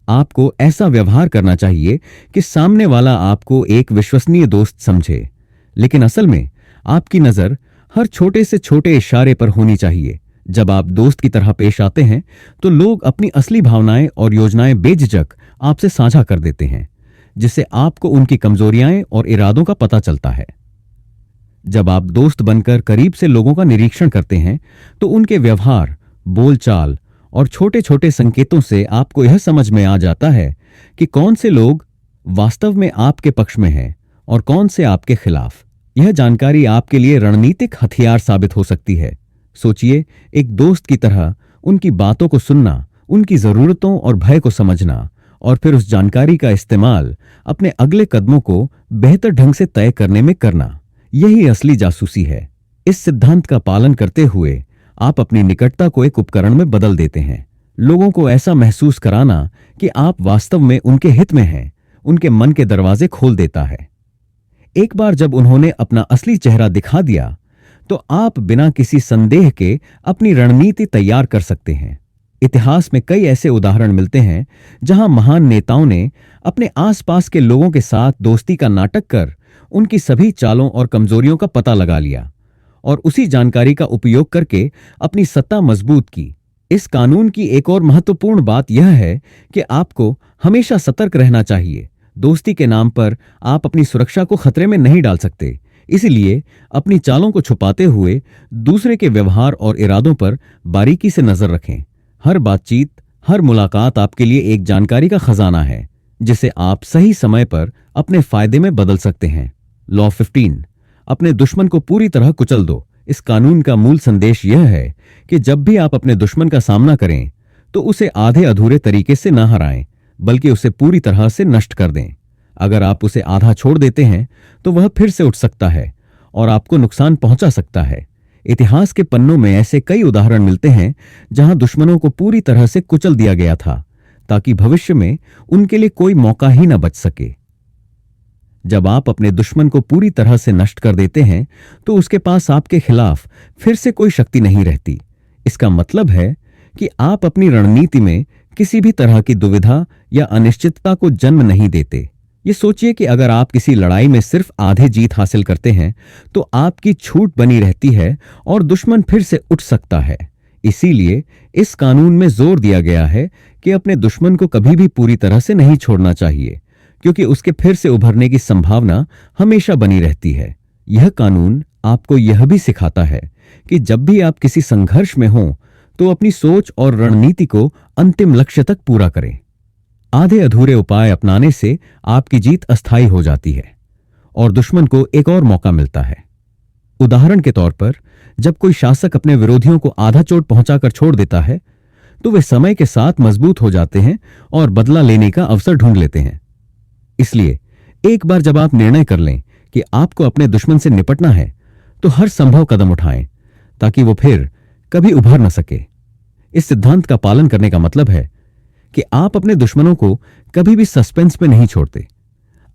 आपको ऐसा व्यवहार करना चाहिए कि सामने वाला आपको एक विश्वसनीय दोस्त समझे, लेकिन असल में आपकी नजर हर छोटे से छोटे इशारे पर होनी चाहिए जब आप दोस्त की तरह पेश आते हैं तो लोग अपनी असली भावनाएं और योजनाएं बेझिझक आपसे साझा कर देते हैं, जिससे आपको उनकी कमजोरियां और इरादों का पता चलता है। जब आप दोस्त बनकर करीब से लोगों का निरीक्षण करते हैं तो उनके व्यवहार, बोलचाल और छोटे छोटे संकेतों से आपको यह समझ में आ जाता है कि कौन से लोग वास्तव में आपके पक्ष में हैं और कौन से आपके खिलाफ। यह जानकारी आपके लिए रणनीतिक हथियार साबित हो सकती है। सोचिए, एक दोस्त की तरह उनकी बातों को सुनना, उनकी जरूरतों और भय को समझना और फिर उस जानकारी का इस्तेमाल अपने अगले कदमों को बेहतर ढंग से तय करने में करना, यही असली जासूसी है। इस सिद्धांत का पालन करते हुए आप अपनी निकटता को एक उपकरण में बदल देते हैं। लोगों को ऐसा महसूस कराना कि आप वास्तव में उनके हित में हैं, उनके मन के दरवाजे खोल देता है। एक बार जब उन्होंने अपना असली चेहरा दिखा दिया तो आप बिना किसी संदेह के अपनी रणनीति तैयार कर सकते हैं। इतिहास में कई ऐसे उदाहरण मिलते हैं जहां महान नेताओं ने अपने आसपास के लोगों के साथ दोस्ती का नाटक कर उनकी सभी चालों और कमजोरियों का पता लगा लिया और उसी जानकारी का उपयोग करके अपनी सत्ता मजबूत की। इस कानून की एक और महत्वपूर्ण बात यह है कि आपको हमेशा सतर्क रहना चाहिए। दोस्ती के नाम पर आप अपनी सुरक्षा को खतरे में नहीं डाल सकते, इसलिए अपनी चालों को छुपाते हुए दूसरे के व्यवहार और इरादों पर बारीकी से नजर रखें। हर बातचीत, हर मुलाकात आपके लिए एक जानकारी का खजाना है जिसे आप सही समय पर अपने फायदे में बदल सकते हैं। लॉ 15, अपने दुश्मन को पूरी तरह कुचल दो। इस कानून का मूल संदेश यह है कि जब भी आप अपने दुश्मन का सामना करें तो उसे आधे अधूरे तरीके से न हराएं, बल्कि उसे पूरी तरह से नष्ट कर दें। अगर आप उसे आधा छोड़ देते हैं तो वह फिर से उठ सकता है और आपको नुकसान पहुंचा सकता है। इतिहास के पन्नों में ऐसे कई उदाहरण मिलते हैं जहां दुश्मनों को पूरी तरह से कुचल दिया गया था ताकि भविष्य में उनके लिए कोई मौका ही न बच सके। जब आप अपने दुश्मन को पूरी तरह से नष्ट कर देते हैं तो उसके पास आपके खिलाफ फिर से कोई शक्ति नहीं रहती। इसका मतलब है कि आप अपनी रणनीति में किसी भी तरह की दुविधा या अनिश्चितता को जन्म नहीं देते। ये सोचिए कि अगर आप किसी लड़ाई में सिर्फ आधे जीत हासिल करते हैं तो आपकी छूट बनी रहती है और दुश्मन फिर से उठ सकता है। इसीलिए इस कानून में जोर दिया गया है कि अपने दुश्मन को कभी भी पूरी तरह से नहीं छोड़ना चाहिए, क्योंकि उसके फिर से उभरने की संभावना हमेशा बनी रहती है। यह कानून आपको यह भी सिखाता है कि जब भी आप किसी संघर्ष में हों तो अपनी सोच और रणनीति को अंतिम लक्ष्य तक पूरा करें। आधे अधूरे उपाय अपनाने से आपकी जीत अस्थायी हो जाती है और दुश्मन को एक और मौका मिलता है। उदाहरण के तौर पर, जब कोई शासक अपने विरोधियों को आधा चोट पहुंचाकर छोड़ देता है तो वे समय के साथ मजबूत हो जाते हैं और बदला लेने का अवसर ढूंढ लेते हैं। इसलिए एक बार जब आप निर्णय कर लें कि आपको अपने दुश्मन से निपटना है तो हर संभव कदम उठाएं ताकि वो फिर कभी उभर न सके। इस सिद्धांत का पालन करने का मतलब है कि आप अपने दुश्मनों को कभी भी सस्पेंस में नहीं छोड़ते।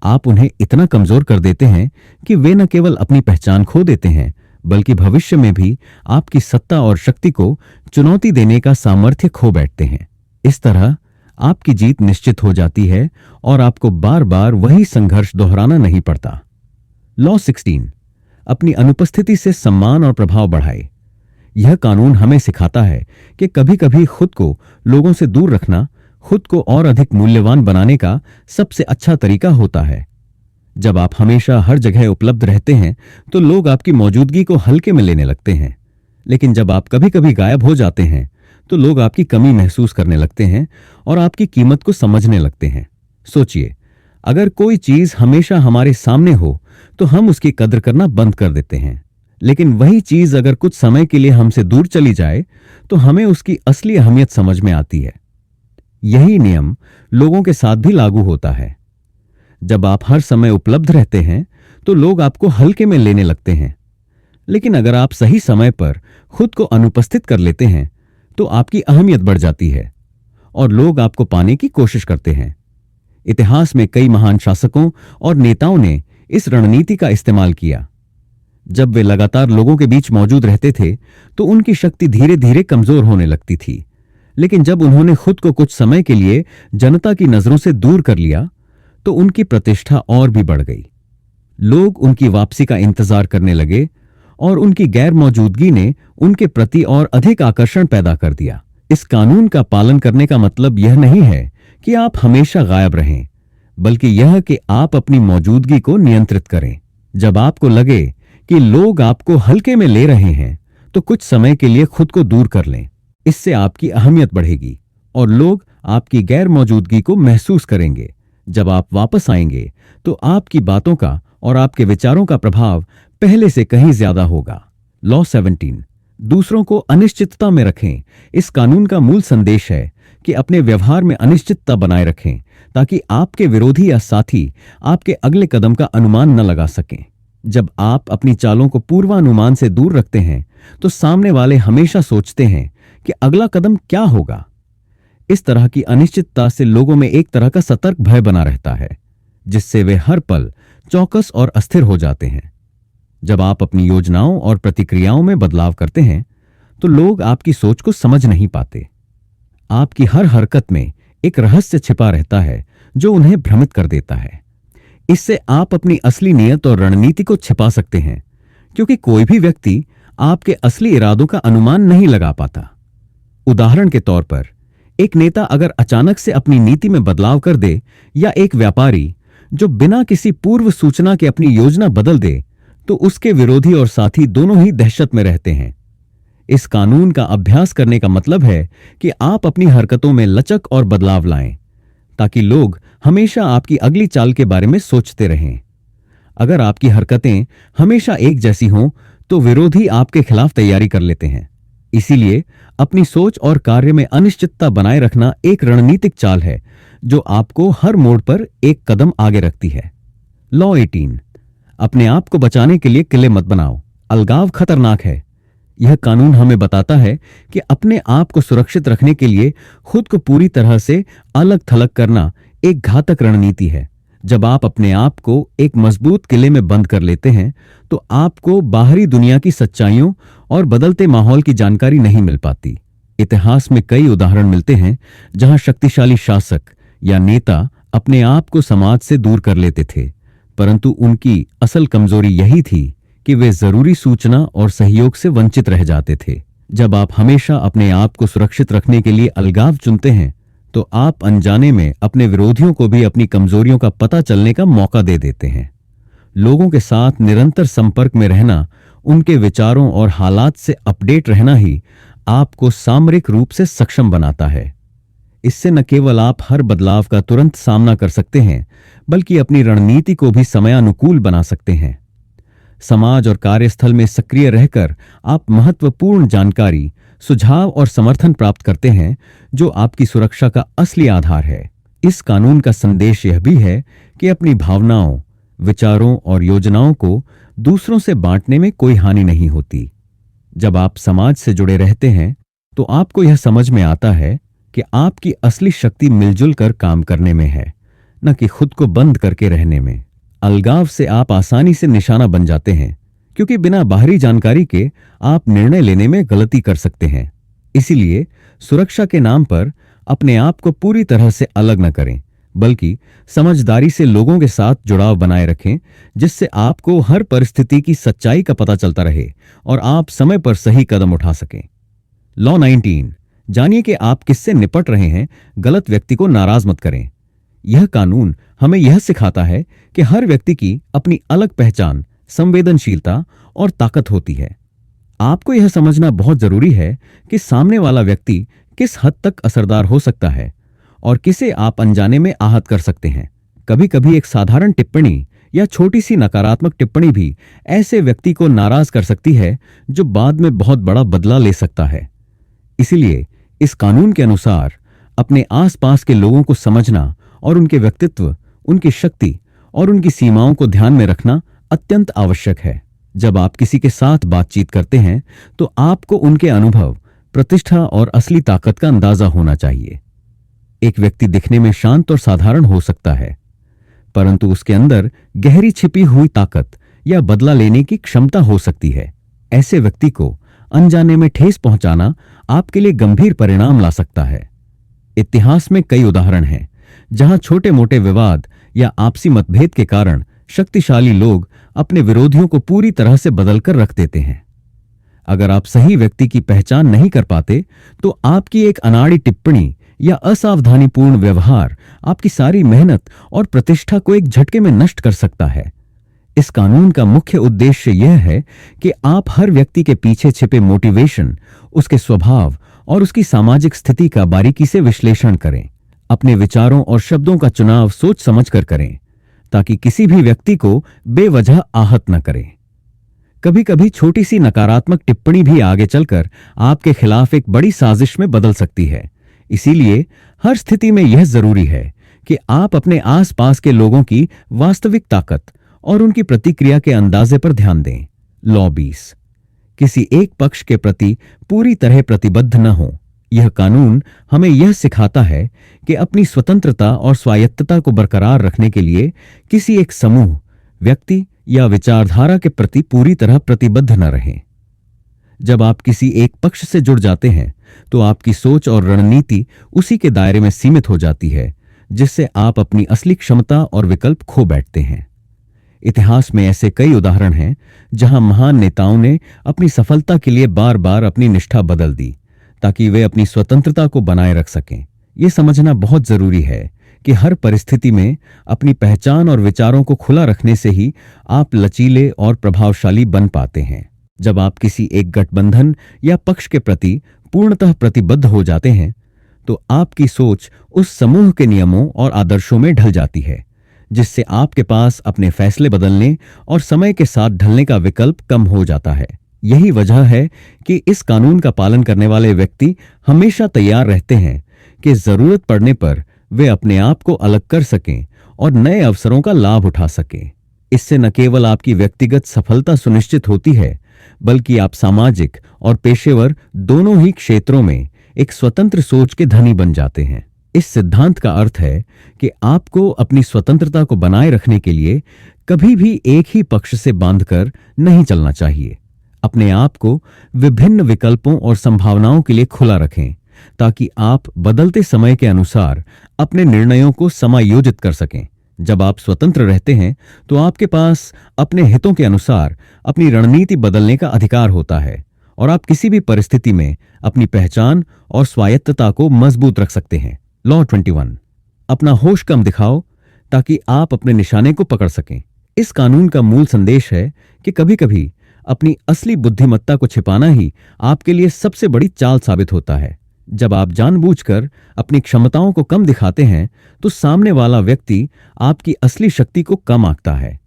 आप उन्हें इतना कमजोर कर देते हैं कि वे न केवल अपनी पहचान खो देते हैं, बल्कि भविष्य में भी आपकी सत्ता और शक्ति को चुनौती देने का सामर्थ्य खो बैठते हैं। इस तरह आपकी जीत निश्चित हो जाती है और आपको बार बार वही संघर्ष दोहराना नहीं पड़ता। लॉ 16, अपनी अनुपस्थिति से सम्मान और प्रभाव बढ़ाए। यह कानून हमें सिखाता है कि कभी-कभी खुद को लोगों से दूर रखना खुद को और अधिक मूल्यवान बनाने का सबसे अच्छा तरीका होता है। जब आप हमेशा हर जगह उपलब्ध रहते हैं तो लोग आपकी मौजूदगी को हल्के में लेने लगते हैं, लेकिन जब आप कभी-कभी गायब हो जाते हैं तो लोग आपकी कमी महसूस करने लगते हैं और आपकी कीमत को समझने लगते हैं। सोचिए, अगर कोई चीज हमेशा हमारे सामने हो तो हम उसकी कद्र करना बंद कर देते हैं, लेकिन वही चीज अगर कुछ समय के लिए हमसे दूर चली जाए तो हमें उसकी असली अहमियत समझ में आती है। यही नियम लोगों के साथ भी लागू होता है। जब आप हर समय उपलब्ध रहते हैं तो लोग आपको हल्के में लेने लगते हैं, लेकिन अगर आप सही समय पर खुद को अनुपस्थित कर लेते हैं तो आपकी अहमियत बढ़ जाती है और लोग आपको पाने की कोशिश करते हैं। इतिहास में कई महान शासकों और नेताओं ने इस रणनीति का इस्तेमाल किया। जब वे लगातार लोगों के बीच मौजूद रहते थे तो उनकी शक्ति धीरे धीरे कमजोर होने लगती थी, लेकिन जब उन्होंने खुद को कुछ समय के लिए जनता की नजरों से दूर कर लिया तो उनकी प्रतिष्ठा और भी बढ़ गई। लोग उनकी वापसी का इंतजार करने लगे और उनकी गैर मौजूदगी ने उनके प्रति और अधिक आकर्षण पैदा कर दिया। इस कानून का पालन करने का मतलब यह नहीं है कि आप हमेशा गायब रहें, बल्कि यह कि आप अपनी मौजूदगी को नियंत्रित करें। जब आपको लगे कि लोग आपको हल्के में ले रहे हैं, तो कुछ समय के लिए खुद को दूर कर लें। इससे आपकी अहमियत बढ़ेगी और लोग आपकी गैर मौजूदगी को महसूस करेंगे। जब आप वापस आएंगे तो आपकी बातों का और आपके विचारों का प्रभाव पहले से कहीं ज्यादा होगा। लॉ 17, दूसरों को अनिश्चितता में रखें। इस कानून का मूल संदेश है कि अपने व्यवहार में अनिश्चितता बनाए रखें, ताकि आपके विरोधी या साथी आपके अगले कदम का अनुमान न लगा सकें। जब आप अपनी चालों को पूर्वानुमान से दूर रखते हैं, तो सामने वाले हमेशा सोचते हैं कि अगला कदम क्या होगा। इस तरह की अनिश्चितता से लोगों में एक तरह का सतर्क भय बना रहता है, जिससे वे हर पल चौकस और अस्थिर हो जाते हैं। जब आप अपनी योजनाओं और प्रतिक्रियाओं में बदलाव करते हैं, तो लोग आपकी सोच को समझ नहीं पाते। आपकी हर हरकत में एक रहस्य छिपा रहता है जो उन्हें भ्रमित कर देता है। इससे आप अपनी असली नीयत और रणनीति को छिपा सकते हैं, क्योंकि कोई भी व्यक्ति आपके असली इरादों का अनुमान नहीं लगा पाता। उदाहरण के तौर पर, एक नेता अगर अचानक से अपनी नीति में बदलाव कर दे, या एक व्यापारी जो बिना किसी पूर्व सूचना के अपनी योजना बदल दे, तो उसके विरोधी और साथी दोनों ही दहशत में रहते हैं। इस कानून का अभ्यास करने का मतलब है कि आप अपनी हरकतों में लचक और बदलाव लाएं, ताकि लोग हमेशा आपकी अगली चाल के बारे में सोचते रहें। अगर आपकी हरकतें हमेशा एक जैसी हों, तो विरोधी आपके खिलाफ तैयारी कर लेते हैं। इसीलिए अपनी सोच और कार्य में अनिश्चितता बनाए रखना एक रणनीतिक चाल है, जो आपको हर मोड़ पर एक कदम आगे रखती है। लॉ 18, अपने आप को बचाने के लिए किले मत बनाओ। अलगाव खतरनाक है। यह कानून हमें बताता है कि अपने आप को सुरक्षित रखने के लिए खुद को पूरी तरह से अलग थलग करना एक घातक रणनीति है। जब आप अपने आप को एक मजबूत किले में बंद कर लेते हैं, तो आपको बाहरी दुनिया की सच्चाइयों और बदलते माहौल की जानकारी नहीं मिल पाती। इतिहास में कई उदाहरण मिलते हैं जहां शक्तिशाली शासक या नेता अपने आप को समाज से दूर कर लेते थे, परंतु उनकी असल कमजोरी यही थी कि वे जरूरी सूचना और सहयोग से वंचित रह जाते थे। जब आप हमेशा अपने आप को सुरक्षित रखने के लिए अलगाव चुनते हैं, तो आप अनजाने में अपने विरोधियों को भी अपनी कमजोरियों का पता चलने का मौका दे देते हैं। लोगों के साथ निरंतर संपर्क में रहना, उनके विचारों और हालात से अपडेट रहना ही आपको सामरिक रूप से सक्षम बनाता है। इससे न केवल आप हर बदलाव का तुरंत सामना कर सकते हैं, बल्कि अपनी रणनीति को भी समयानुकूल बना सकते हैं। समाज और कार्यस्थल में सक्रिय रहकर आप महत्वपूर्ण जानकारी, सुझाव और समर्थन प्राप्त करते हैं, जो आपकी सुरक्षा का असली आधार है। इस कानून का संदेश यह भी है कि अपनी भावनाओं, विचारों और योजनाओं को दूसरों से बांटने में कोई हानि नहीं होती। जब आप समाज से जुड़े रहते हैं, तो आपको यह समझ में आता है कि आपकी असली शक्ति मिलजुल कर काम करने में है, न कि खुद को बंद करके रहने में। अलगाव से आप आसानी से निशाना बन जाते हैं, क्योंकि बिना बाहरी जानकारी के आप निर्णय लेने में गलती कर सकते हैं। इसीलिए सुरक्षा के नाम पर अपने आप को पूरी तरह से अलग न करें, बल्कि समझदारी से लोगों के साथ जुड़ाव बनाए रखें, जिससे आपको हर परिस्थिति की सच्चाई का पता चलता रहे और आप समय पर सही कदम उठा सकें। लॉ 19, जानिए कि आप किससे निपट रहे हैं। गलत व्यक्ति को नाराज मत करें। यह कानून हमें यह सिखाता है कि हर व्यक्ति की अपनी अलग पहचान, संवेदनशीलता और ताकत होती है। आपको यह समझना बहुत जरूरी है कि सामने वाला व्यक्ति किस हद तक असरदार हो सकता है और किसे आप अनजाने में आहत कर सकते हैं। कभी-कभी एक साधारण टिप्पणी या छोटी सी नकारात्मक टिप्पणी भी ऐसे व्यक्ति को नाराज कर सकती है, जो बाद में बहुत बड़ा बदला ले सकता है। इसीलिए इस कानून के अनुसार अपने आसपास के लोगों को समझना और उनके व्यक्तित्व, उनकी शक्ति और उनकी सीमाओं को ध्यान में रखना अत्यंत आवश्यक है। जब आप किसी के साथ बातचीत करते हैं, तो आपको उनके अनुभव, प्रतिष्ठा और असली ताकत का अंदाजा होना चाहिए। एक व्यक्ति दिखने में शांत और साधारण हो सकता है, परंतु उसके अंदर गहरी छिपी हुई ताकत या बदला लेने की क्षमता हो सकती है। ऐसे व्यक्ति को अनजाने में ठेस पहुंचाना आपके लिए गंभीर परिणाम ला सकता है। इतिहास में कई उदाहरण हैं जहां छोटे-मोटे विवाद या आपसी मतभेद के कारण शक्तिशाली लोग अपने विरोधियों को पूरी तरह से बदलकर रख देते हैं। अगर आप सही व्यक्ति की पहचान नहीं कर पाते, तो आपकी एक अनाड़ी टिप्पणी या असावधानीपूर्ण व्यवहार आपकी सारी मेहनत और प्रतिष्ठा को एक झटके में नष्ट कर सकता है। इस कानून का मुख्य उद्देश्य यह है कि आप हर व्यक्ति के पीछे छिपे मोटिवेशन, उसके स्वभाव और उसकी सामाजिक स्थिति का बारीकी से विश्लेषण करें। अपने विचारों और शब्दों का चुनाव सोच समझकर करें, ताकि किसी भी व्यक्ति को बेवजह आहत न करें। कभी कभी छोटी सी नकारात्मक टिप्पणी भी आगे चलकर आपके खिलाफ एक बड़ी साजिश में बदल सकती है। इसीलिए हर स्थिति में यह जरूरी है कि आप अपने आसपास के लोगों की वास्तविक ताकत और उनकी प्रतिक्रिया के अंदाजे पर ध्यान दें। लॉ 20, किसी एक पक्ष के प्रति पूरी तरह प्रतिबद्ध न हो। यह कानून हमें यह सिखाता है कि अपनी स्वतंत्रता और स्वायत्तता को बरकरार रखने के लिए किसी एक समूह, व्यक्ति या विचारधारा के प्रति पूरी तरह प्रतिबद्ध न रहें। जब आप किसी एक पक्ष से जुड़ जाते हैं, तो आपकी सोच और रणनीति उसी के दायरे में सीमित हो जाती है, जिससे आप अपनी असली क्षमता और विकल्प खो बैठते हैं। इतिहास में ऐसे कई उदाहरण हैं जहां महान नेताओं ने अपनी सफलता के लिए बार बार अपनी निष्ठा बदल दी, ताकि वे अपनी स्वतंत्रता को बनाए रख सकें। यह समझना बहुत जरूरी है कि हर परिस्थिति में अपनी पहचान और विचारों को खुला रखने से ही आप लचीले और प्रभावशाली बन पाते हैं। जब आप किसी एक गठबंधन या पक्ष के प्रति पूर्णतः प्रतिबद्ध हो जाते हैं, तो आपकी सोच उस समूह के नियमों और आदर्शों में ढल जाती है, जिससे आपके पास अपने फैसले बदलने और समय के साथ ढलने का विकल्प कम हो जाता है। यही वजह है कि इस कानून का पालन करने वाले व्यक्ति हमेशा तैयार रहते हैं कि जरूरत पड़ने पर वे अपने आप को अलग कर सकें और नए अवसरों का लाभ उठा सकें। इससे न केवल आपकी व्यक्तिगत सफलता सुनिश्चित होती है, बल्कि आप सामाजिक और पेशेवर दोनों ही क्षेत्रों में एक स्वतंत्र सोच के धनी बन जाते हैं। इस सिद्धांत का अर्थ है कि आपको अपनी स्वतंत्रता को बनाए रखने के लिए कभी भी एक ही पक्ष से बांधकर नहीं चलना चाहिए। अपने आप को विभिन्न विकल्पों और संभावनाओं के लिए खुला रखें, ताकि आप बदलते समय के अनुसार अपने निर्णयों को समायोजित कर सकें। जब आप स्वतंत्र रहते हैं, तो आपके पास अपने हितों के अनुसार अपनी रणनीति बदलने का अधिकार होता है और आप किसी भी परिस्थिति में अपनी पहचान और स्वायत्तता को मजबूत रख सकते हैं। लॉ 21, अपना होश कम दिखाओ ताकि आप अपने निशाने को पकड़ सकें। इस कानून का मूल संदेश है कि कभी-कभी अपनी असली बुद्धिमत्ता को छिपाना ही आपके लिए सबसे बड़ी चाल साबित होता है। जब आप जानबूझकर अपनी क्षमताओं को कम दिखाते हैं, तो सामने वाला व्यक्ति आपकी असली शक्ति को कम आंकता है।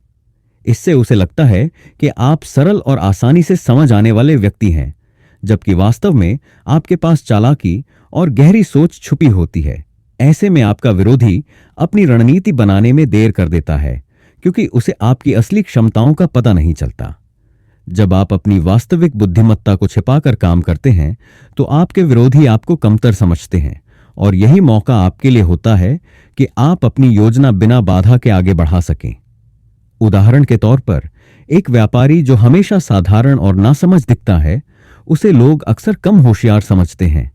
इससे उसे लगता है कि आप सरल और आसानी से समझ आने वाले व्यक्ति हैं, जबकि वास्तव में आपके पास चालाकी और गहरी सोच छुपी होती है। ऐसे में आपका विरोधी अपनी रणनीति बनाने में देर कर देता है, क्योंकि उसे आपकी असली क्षमताओं का पता नहीं चलता। जब आप अपनी वास्तविक बुद्धिमत्ता को छिपाकर काम करते हैं, तो आपके विरोधी आपको कमतर समझते हैं, और यही मौका आपके लिए होता है कि आप अपनी योजना बिना बाधा के आगे बढ़ा सकें। उदाहरण के तौर पर, एक व्यापारी जो हमेशा साधारण और नासमझ दिखता है, उसे लोग अक्सर कम होशियार समझते हैं,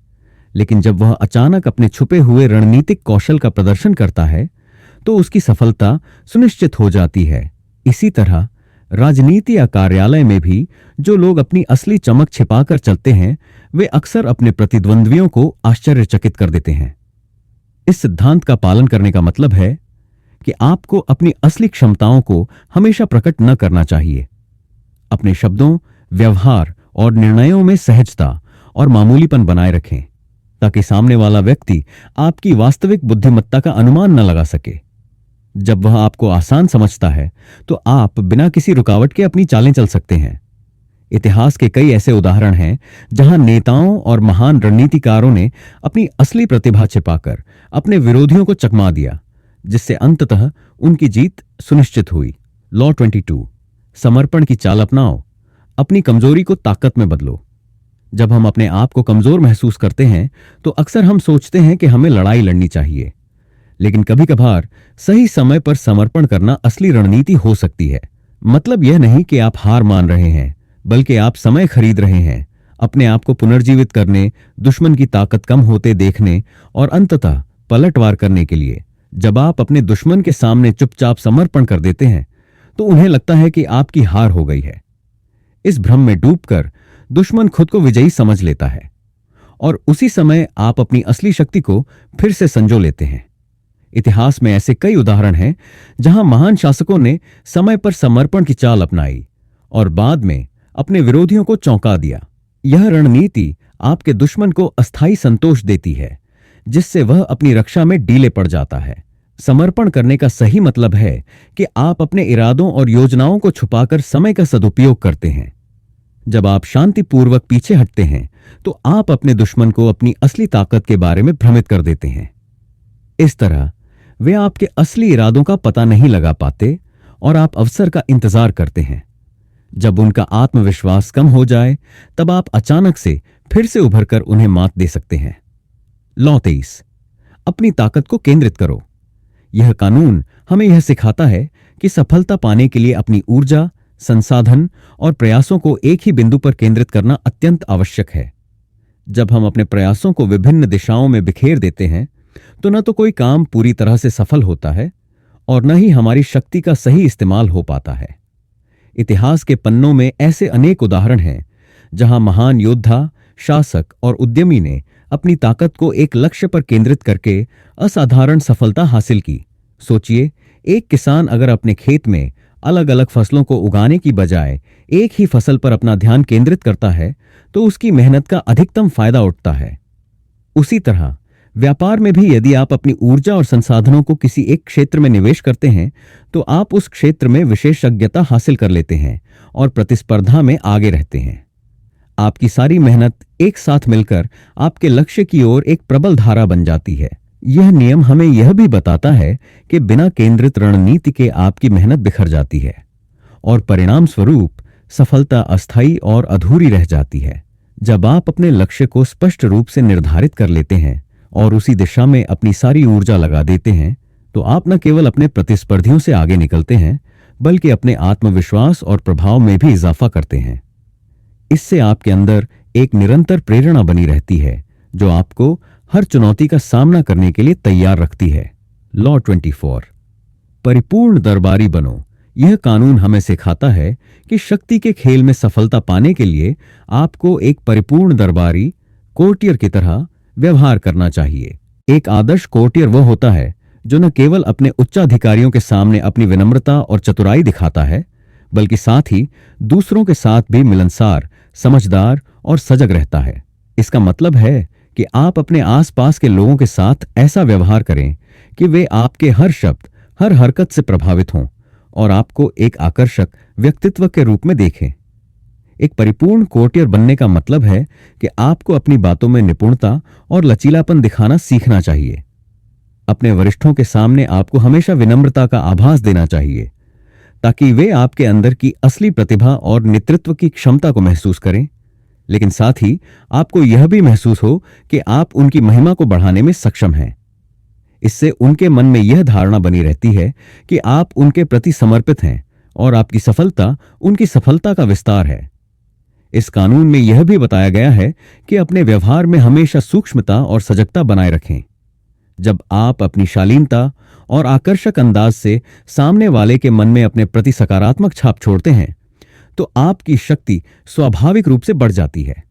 लेकिन जब वह अचानक अपने छुपे हुए रणनीतिक कौशल का प्रदर्शन करता है, तो उसकी सफलता सुनिश्चित हो जाती है। इसी तरह राजनीति या कार्यालय में भी जो लोग अपनी असली चमक छिपाकर चलते हैं, वे अक्सर अपने प्रतिद्वंद्वियों को आश्चर्यचकित कर देते हैं। इस सिद्धांत का पालन करने का मतलब है कि आपको अपनी असली क्षमताओं को हमेशा प्रकट न करना चाहिए। अपने शब्दों, व्यवहार और निर्णयों में सहजता और मामूलीपन बनाए रखें, ताकि सामने वाला व्यक्ति आपकी वास्तविक बुद्धिमत्ता का अनुमान न लगा सके। जब वह आपको आसान समझता है, तो आप बिना किसी रुकावट के अपनी चालें चल सकते हैं। इतिहास के कई ऐसे उदाहरण हैं जहां नेताओं और महान रणनीतिकारों ने अपनी असली प्रतिभा छिपाकर अपने विरोधियों को चकमा दिया, जिससे अंततः उनकी जीत सुनिश्चित हुई। लॉ 22, समर्पण की चाल अपनाओ, अपनी कमजोरी को ताकत में बदलो। जब हम अपने आप को कमजोर महसूस करते हैं, तो अक्सर हम सोचते हैं कि हमें लड़ाई लड़नी चाहिए, लेकिन कभी-कभार सही समय पर समर्पण करना असली रणनीति हो सकती है। मतलब यह नहीं कि आप हार मान रहे हैं, बल्कि आप समय खरीद रहे हैं, अपने आप को पुनर्जीवित करने, दुश्मन की ताकत कम होते देखने और अंततः पलटवार करने के लिए। जब आप अपने दुश्मन के सामने चुपचाप समर्पण कर देते हैं, तो उन्हें लगता है कि आपकी हार हो गई है। इस भ्रम में डूबकर दुश्मन खुद को विजयी समझ लेता है और उसी समय आप अपनी असली शक्ति को फिर से संजो लेते हैं। इतिहास में ऐसे कई उदाहरण हैं जहां महान शासकों ने समय पर समर्पण की चाल अपनाई और बाद में अपने विरोधियों को चौंका दिया। यह रणनीति आपके दुश्मन को अस्थायी संतोष देती है, जिससे वह अपनी रक्षा में ढीले पड़ जाता है। समर्पण करने का सही मतलब है कि आप अपने इरादों और योजनाओं को छुपाकर समय का सदुपयोग करते हैं। जब आप शांतिपूर्वक पीछे हटते हैं तो आप अपने दुश्मन को अपनी असली ताकत के बारे में भ्रमित कर देते हैं। इस तरह वे आपके असली इरादों का पता नहीं लगा पाते और आप अवसर का इंतजार करते हैं। जब उनका आत्मविश्वास कम हो जाए तब आप अचानक से फिर से उभरकर उन्हें मात दे सकते हैं। लॉ 23, अपनी ताकत को केंद्रित करो। यह कानून हमें यह सिखाता है कि सफलता पाने के लिए अपनी ऊर्जा, संसाधन और प्रयासों को एक ही बिंदु पर केंद्रित करना अत्यंत आवश्यक है। जब हम अपने प्रयासों को विभिन्न दिशाओं में बिखेर देते हैं तो न तो कोई काम पूरी तरह से सफल होता है और न ही हमारी शक्ति का सही इस्तेमाल हो पाता है। इतिहास के पन्नों में ऐसे अनेक उदाहरण हैं जहां महान योद्धा, शासक और उद्यमी ने अपनी ताकत को एक लक्ष्य पर केंद्रित करके असाधारण सफलता हासिल की। सोचिए, एक किसान अगर अपने खेत में अलग अलग फसलों को उगाने की बजाय एक ही फसल पर अपना ध्यान केंद्रित करता है तो उसकी मेहनत का अधिकतम फायदा उठता है। उसी तरह व्यापार में भी यदि आप अपनी ऊर्जा और संसाधनों को किसी एक क्षेत्र में निवेश करते हैं तो आप उस क्षेत्र में विशेषज्ञता हासिल कर लेते हैं और प्रतिस्पर्धा में आगे रहते हैं। आपकी सारी मेहनत एक साथ मिलकर आपके लक्ष्य की ओर एक प्रबल धारा बन जाती है। यह नियम हमें यह भी बताता है कि बिना केंद्रित रणनीति के आपकी मेहनत बिखर जाती है और परिणाम स्वरूप सफलता अस्थायी और अधूरी रह जाती है। जब आप अपने लक्ष्य को स्पष्ट रूप से निर्धारित कर लेते हैं और उसी दिशा में अपनी सारी ऊर्जा लगा देते हैं तो आप न केवल अपने प्रतिस्पर्धियों से आगे निकलते हैं बल्कि अपने आत्मविश्वास और प्रभाव में भी इजाफा करते हैं। इससे आपके अंदर एक निरंतर प्रेरणा बनी रहती है जो आपको हर चुनौती का सामना करने के लिए तैयार रखती है। लॉ 24, परिपूर्ण दरबारी बनो। यह कानून हमें सिखाता है कि शक्ति के खेल में सफलता पाने के लिए आपको एक परिपूर्ण दरबारी, कोर्टियर की तरह व्यवहार करना चाहिए। एक आदर्श कोर्टियर वह होता है जो न केवल अपने उच्चाधिकारियों के सामने अपनी विनम्रता और चतुराई दिखाता है बल्कि साथ ही दूसरों के साथ भी मिलनसार, समझदार और सजग रहता है। इसका मतलब है कि आप अपने आसपास के लोगों के साथ ऐसा व्यवहार करें कि वे आपके हर शब्द, हर हरकत से प्रभावित हों और आपको एक आकर्षक व्यक्तित्व के रूप में देखें। एक परिपूर्ण कोर्टियर बनने का मतलब है कि आपको अपनी बातों में निपुणता और लचीलापन दिखाना सीखना चाहिए। अपने वरिष्ठों के सामने आपको हमेशा विनम्रता का आभास देना चाहिए ताकि वे आपके अंदर की असली प्रतिभा और नेतृत्व की क्षमता को महसूस करें, लेकिन साथ ही आपको यह भी महसूस हो कि आप उनकी महिमा को बढ़ाने में सक्षम हैं। इससे उनके मन में यह धारणा बनी रहती है कि आप उनके प्रति समर्पित हैं और आपकी सफलता उनकी सफलता का विस्तार है। इस कानून में यह भी बताया गया है कि अपने व्यवहार में हमेशा सूक्ष्मता और सजगता बनाए रखें। जब आप अपनी शालीनता और आकर्षक अंदाज से सामने वाले के मन में अपने प्रति सकारात्मक छाप छोड़ते हैं तो आपकी शक्ति स्वाभाविक रूप से बढ़ जाती है।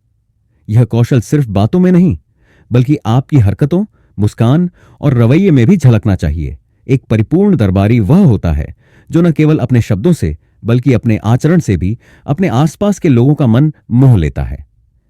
यह कौशल सिर्फ बातों में नहीं बल्कि आपकी हरकतों, मुस्कान और रवैये में भी झलकना चाहिए। एक परिपूर्ण दरबारी वह होता है जो न केवल अपने शब्दों से बल्कि अपने आचरण से भी अपने आसपास के लोगों का मन मोह लेता है।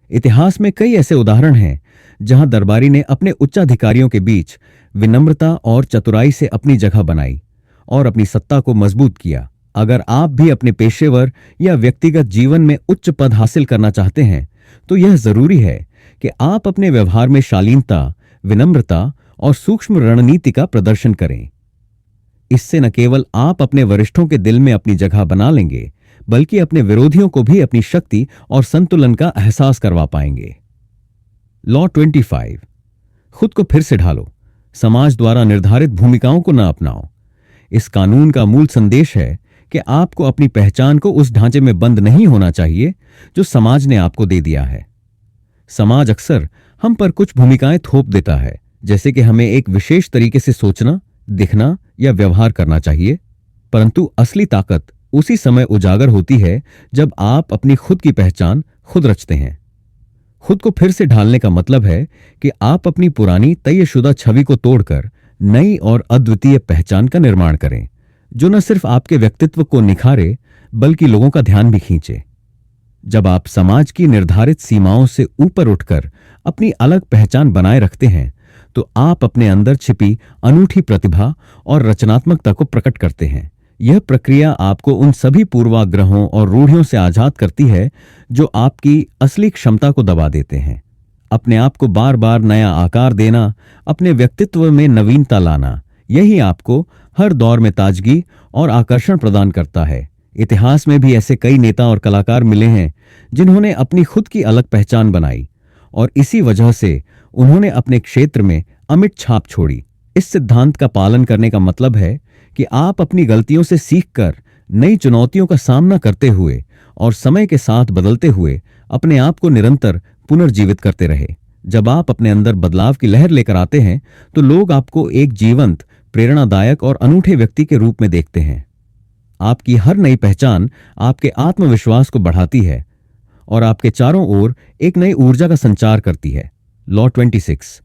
इतिहास में कई ऐसे उदाहरण हैं जहां दरबारी ने अपने उच्चाधिकारियों के बीच विनम्रता और चतुराई से अपनी जगह बनाई और अपनी सत्ता को मजबूत किया। अगर आप भी अपने पेशेवर या व्यक्तिगत जीवन में उच्च पद हासिल करना चाहते हैं तो यह जरूरी है कि आप अपने व्यवहार में शालीनता, विनम्रता और सूक्ष्म रणनीति का प्रदर्शन करें। इससे न केवल आप अपने वरिष्ठों के दिल में अपनी जगह बना लेंगे बल्कि अपने विरोधियों को भी अपनी शक्ति और संतुलन का एहसास करवा पाएंगे। लॉ 25, खुद को फिर से ढालो। समाज द्वारा निर्धारित भूमिकाओं को न अपनाओ। इस कानून का मूल संदेश है कि आपको अपनी पहचान को उस ढांचे में बंद नहीं होना चाहिए जो समाज ने आपको दे दिया है। समाज अक्सर हम पर कुछ भूमिकाएं थोप देता है, जैसे कि हमें एक विशेष तरीके से सोचना, दिखना या व्यवहार करना चाहिए, परंतु असली ताकत उसी समय उजागर होती है जब आप अपनी खुद की पहचान खुद रचते हैं। खुद को फिर से ढालने का मतलब है कि आप अपनी पुरानी तयशुदा छवि को तोड़कर नई और अद्वितीय पहचान का निर्माण करें, जो न सिर्फ आपके व्यक्तित्व को निखारे बल्कि लोगों का ध्यान भी खींचे। जब आप समाज की निर्धारित सीमाओं से ऊपर उठकर अपनी अलग पहचान बनाए रखते हैं, तो आप अपने अंदर छिपी अनूठी प्रतिभा और रचनात्मकता को प्रकट करते हैं। यह प्रक्रिया आपको उन सभी पूर्वाग्रहों और रूढ़ियों से आजाद करती है जो आपकी असली क्षमता को दबा देते हैं। अपने आप को बार बार नया आकार देना, अपने व्यक्तित्व में नवीनता लाना, यही आपको हर दौर में ताजगी और आकर्षण प्रदान करता है। इतिहास में भी ऐसे कई नेता और कलाकार मिले हैं जिन्होंने अपनी खुद की अलग पहचान बनाई और इसी वजह से उन्होंने अपने क्षेत्र में अमिट छाप छोड़ी। इस सिद्धांत का पालन करने का मतलब है कि आप अपनी गलतियों से सीखकर नई चुनौतियों का सामना करते हुए और समय के साथ बदलते हुए अपने आप को निरंतर पुनर्जीवित करते रहे। जब आप अपने अंदर बदलाव की लहर लेकर आते हैं, तो लोग आपको एक जीवंत, प्रेरणादायक और अनूठे व्यक्ति के रूप में देखते हैं। आपकी हर नई पहचान आपके आत्मविश्वास को बढ़ाती है और आपके चारों ओर एक नई ऊर्जा का संचार करती है। लॉ 26।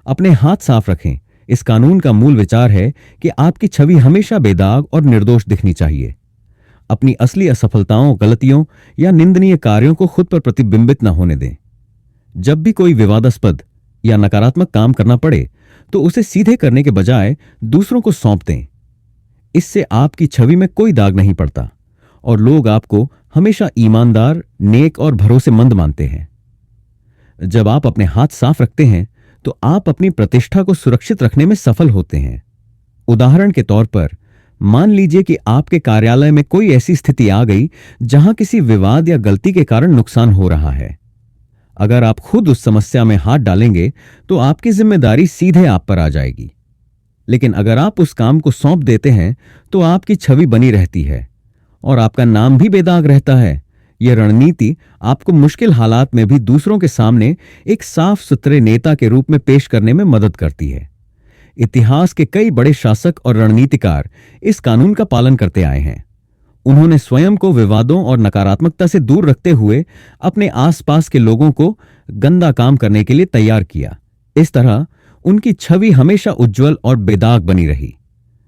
अपने हाथ साफ रखें। इस कानून का मूल विचार है कि आपकी छवि हमेशा बेदाग और निर्दोष दिखनी चाहिए। अपनी असली असफलताओं, गलतियों या निंदनीय कार्यों को खुद पर प्रतिबिंबित न होने दें। जब भी कोई विवादास्पद या नकारात्मक काम करना पड़े, तो उसे सीधे करने के बजाय दूसरों को सौंप दें। इससे आपकी छवि में कोई दाग नहीं पड़ता और लोग आपको हमेशा ईमानदार, नेक और भरोसेमंद मानते हैं। जब आप अपने हाथ साफ रखते हैं, तो आप अपनी प्रतिष्ठा को सुरक्षित रखने में सफल होते हैं। उदाहरण के तौर पर, मान लीजिए कि आपके कार्यालय में कोई ऐसी स्थिति आ गई जहां किसी विवाद या गलती के कारण नुकसान हो रहा है। अगर आप खुद उस समस्या में हाथ डालेंगे, तो आपकी जिम्मेदारी सीधे आप पर आ जाएगी। लेकिन अगर आप उस काम को सौंप देते हैं, तो आपकी छवि बनी रहती है और आपका नाम भी बेदाग रहता है। यह रणनीति आपको मुश्किल हालात में भी दूसरों के सामने एक साफ सुथरे नेता के रूप में पेश करने में मदद करती है। इतिहास के कई बड़े शासक और रणनीतिकार इस कानून का पालन करते आए हैं। उन्होंने स्वयं को विवादों और नकारात्मकता से दूर रखते हुए अपने आसपास के लोगों को गंदा काम करने के लिए तैयार किया। इस तरह उनकी छवि हमेशा उज्जवल और बेदाग बनी रही।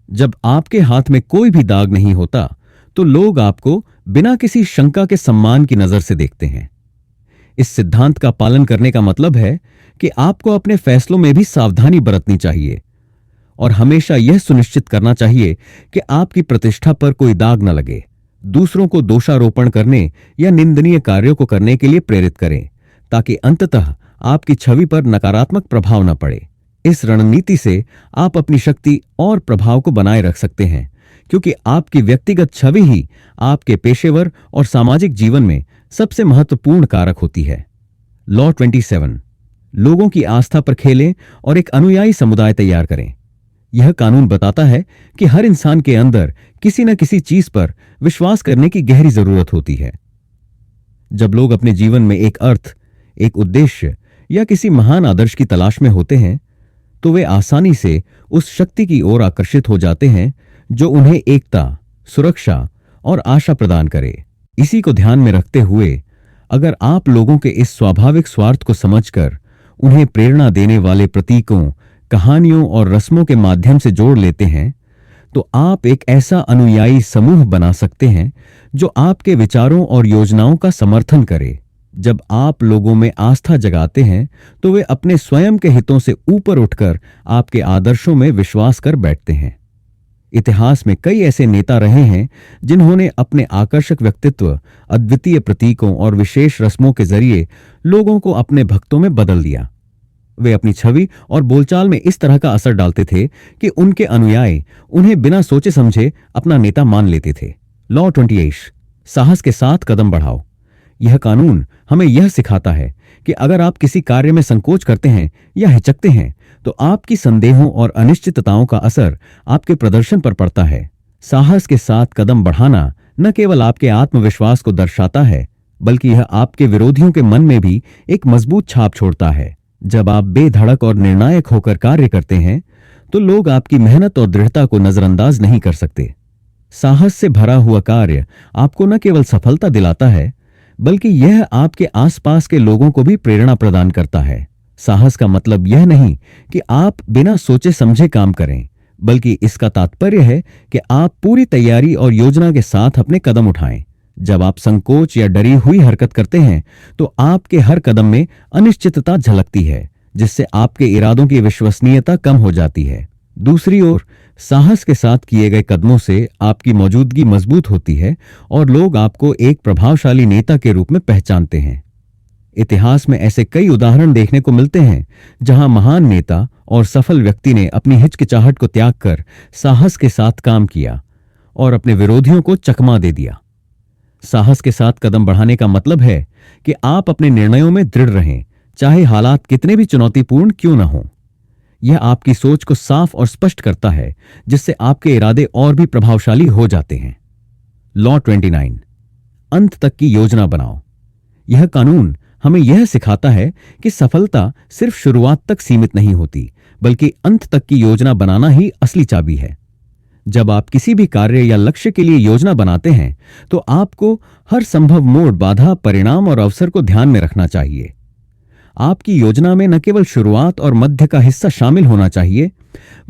जब आपके हाथ में कोई भी दाग नहीं होता, तो लोग आपको बिना किसी शंका के सम्मान की नजर से देखते हैं। इस सिद्धांत का पालन करने का मतलब है कि आपको अपने फैसलों में भी सावधानी बरतनी चाहिए और हमेशा यह सुनिश्चित करना चाहिए कि आपकी प्रतिष्ठा पर कोई दाग न लगे। दूसरों को दोषारोपण करने या निंदनीय कार्यों को करने के लिए प्रेरित करें, ताकि अंततः आपकी छवि पर नकारात्मक प्रभाव न पड़े। इस रणनीति से आप अपनी शक्ति और प्रभाव को बनाए रख सकते हैं, क्योंकि आपकी व्यक्तिगत छवि ही आपके पेशेवर और सामाजिक जीवन में सबसे महत्वपूर्ण कारक होती है। लॉ 27। लोगों की आस्था पर खेलें और एक अनुयायी समुदाय तैयार करें। यह कानून बताता है कि हर इंसान के अंदर किसी न किसी चीज पर विश्वास करने की गहरी जरूरत होती है। जब लोग अपने जीवन में एक अर्थ, एक उद्देश्य या किसी महान आदर्श की तलाश में होते हैं, तो वे आसानी से उस शक्ति की ओर आकर्षित हो जाते हैं जो उन्हें एकता, सुरक्षा और आशा प्रदान करे। इसी को ध्यान में रखते हुए, अगर आप लोगों के इस स्वाभाविक स्वार्थ को समझकर उन्हें प्रेरणा देने वाले प्रतीकों, कहानियों और रस्मों के माध्यम से जोड़ लेते हैं, तो आप एक ऐसा अनुयायी समूह बना सकते हैं जो आपके विचारों और योजनाओं का समर्थन करे। जब आप लोगों में आस्था जगाते हैं, तो वे अपने स्वयं के हितों से ऊपर उठकर आपके आदर्शों में विश्वास कर बैठते हैं। इतिहास में कई ऐसे नेता रहे हैं जिन्होंने अपने आकर्षक व्यक्तित्व, अद्वितीय प्रतीकों और विशेष रस्मों के जरिए लोगों को अपने भक्तों में बदल दिया। वे अपनी छवि और बोलचाल में इस तरह का असर डालते थे कि उनके अनुयायी उन्हें बिना सोचे समझे अपना नेता मान लेते थे। लॉ 28। साहस के साथ कदम बढ़ाओ। यह कानून हमें यह सिखाता है कि अगर आप किसी कार्य में संकोच करते हैं या हिचकते हैं, तो आपकी संदेहों और अनिश्चितताओं का असर आपके प्रदर्शन पर पड़ता है। साहस के साथ कदम बढ़ाना न केवल आपके आत्मविश्वास को दर्शाता है, बल्कि यह आपके विरोधियों के मन में भी एक मजबूत छाप छोड़ता है। जब आप बेधड़क और निर्णायक होकर कार्य करते हैं, तो लोग आपकी मेहनत और दृढ़ता को नजरअंदाज नहीं कर सकते। साहस से भरा हुआ कार्य आपको न केवल सफलता दिलाता है, बल्कि यह आपके आसपास के लोगों को भी प्रेरणा प्रदान करता है। साहस का मतलब यह नहीं कि आप बिना सोचे समझे काम करें, बल्कि इसका तात्पर्य है कि आप पूरी तैयारी और योजना के साथ अपने कदम उठाएं। जब आप संकोच या डरी हुई हरकत करते हैं, तो आपके हर कदम में अनिश्चितता झलकती है, जिससे आपके इरादों की विश्वसनीयता कम हो जाती है। दूसरी ओर, साहस के साथ किए गए कदमों से आपकी मौजूदगी मजबूत होती है और लोग आपको एक प्रभावशाली नेता के रूप में पहचानते हैं। इतिहास में ऐसे कई उदाहरण देखने को मिलते हैं जहां महान नेता और सफल व्यक्ति ने अपनी हिचकिचाहट को त्याग कर साहस के साथ काम किया और अपने विरोधियों को चकमा दे दिया। साहस के साथ कदम बढ़ाने का मतलब है कि आप अपने निर्णयों में दृढ़ रहें, चाहे हालात कितने भी चुनौतीपूर्ण क्यों न हों। यह आपकी सोच को साफ और स्पष्ट करता है, जिससे आपके इरादे और भी प्रभावशाली हो जाते हैं। लॉ 29, अंत तक की योजना बनाओ। यह कानून हमें यह सिखाता है कि सफलता सिर्फ शुरुआत तक सीमित नहीं होती, बल्कि अंत तक की योजना बनाना ही असली चाबी है। जब आप किसी भी कार्य या लक्ष्य के लिए योजना बनाते हैं, तो आपको हर संभव मोड़, बाधा, परिणाम और अवसर को ध्यान में रखना चाहिए। आपकी योजना में न केवल शुरुआत और मध्य का हिस्सा शामिल होना चाहिए,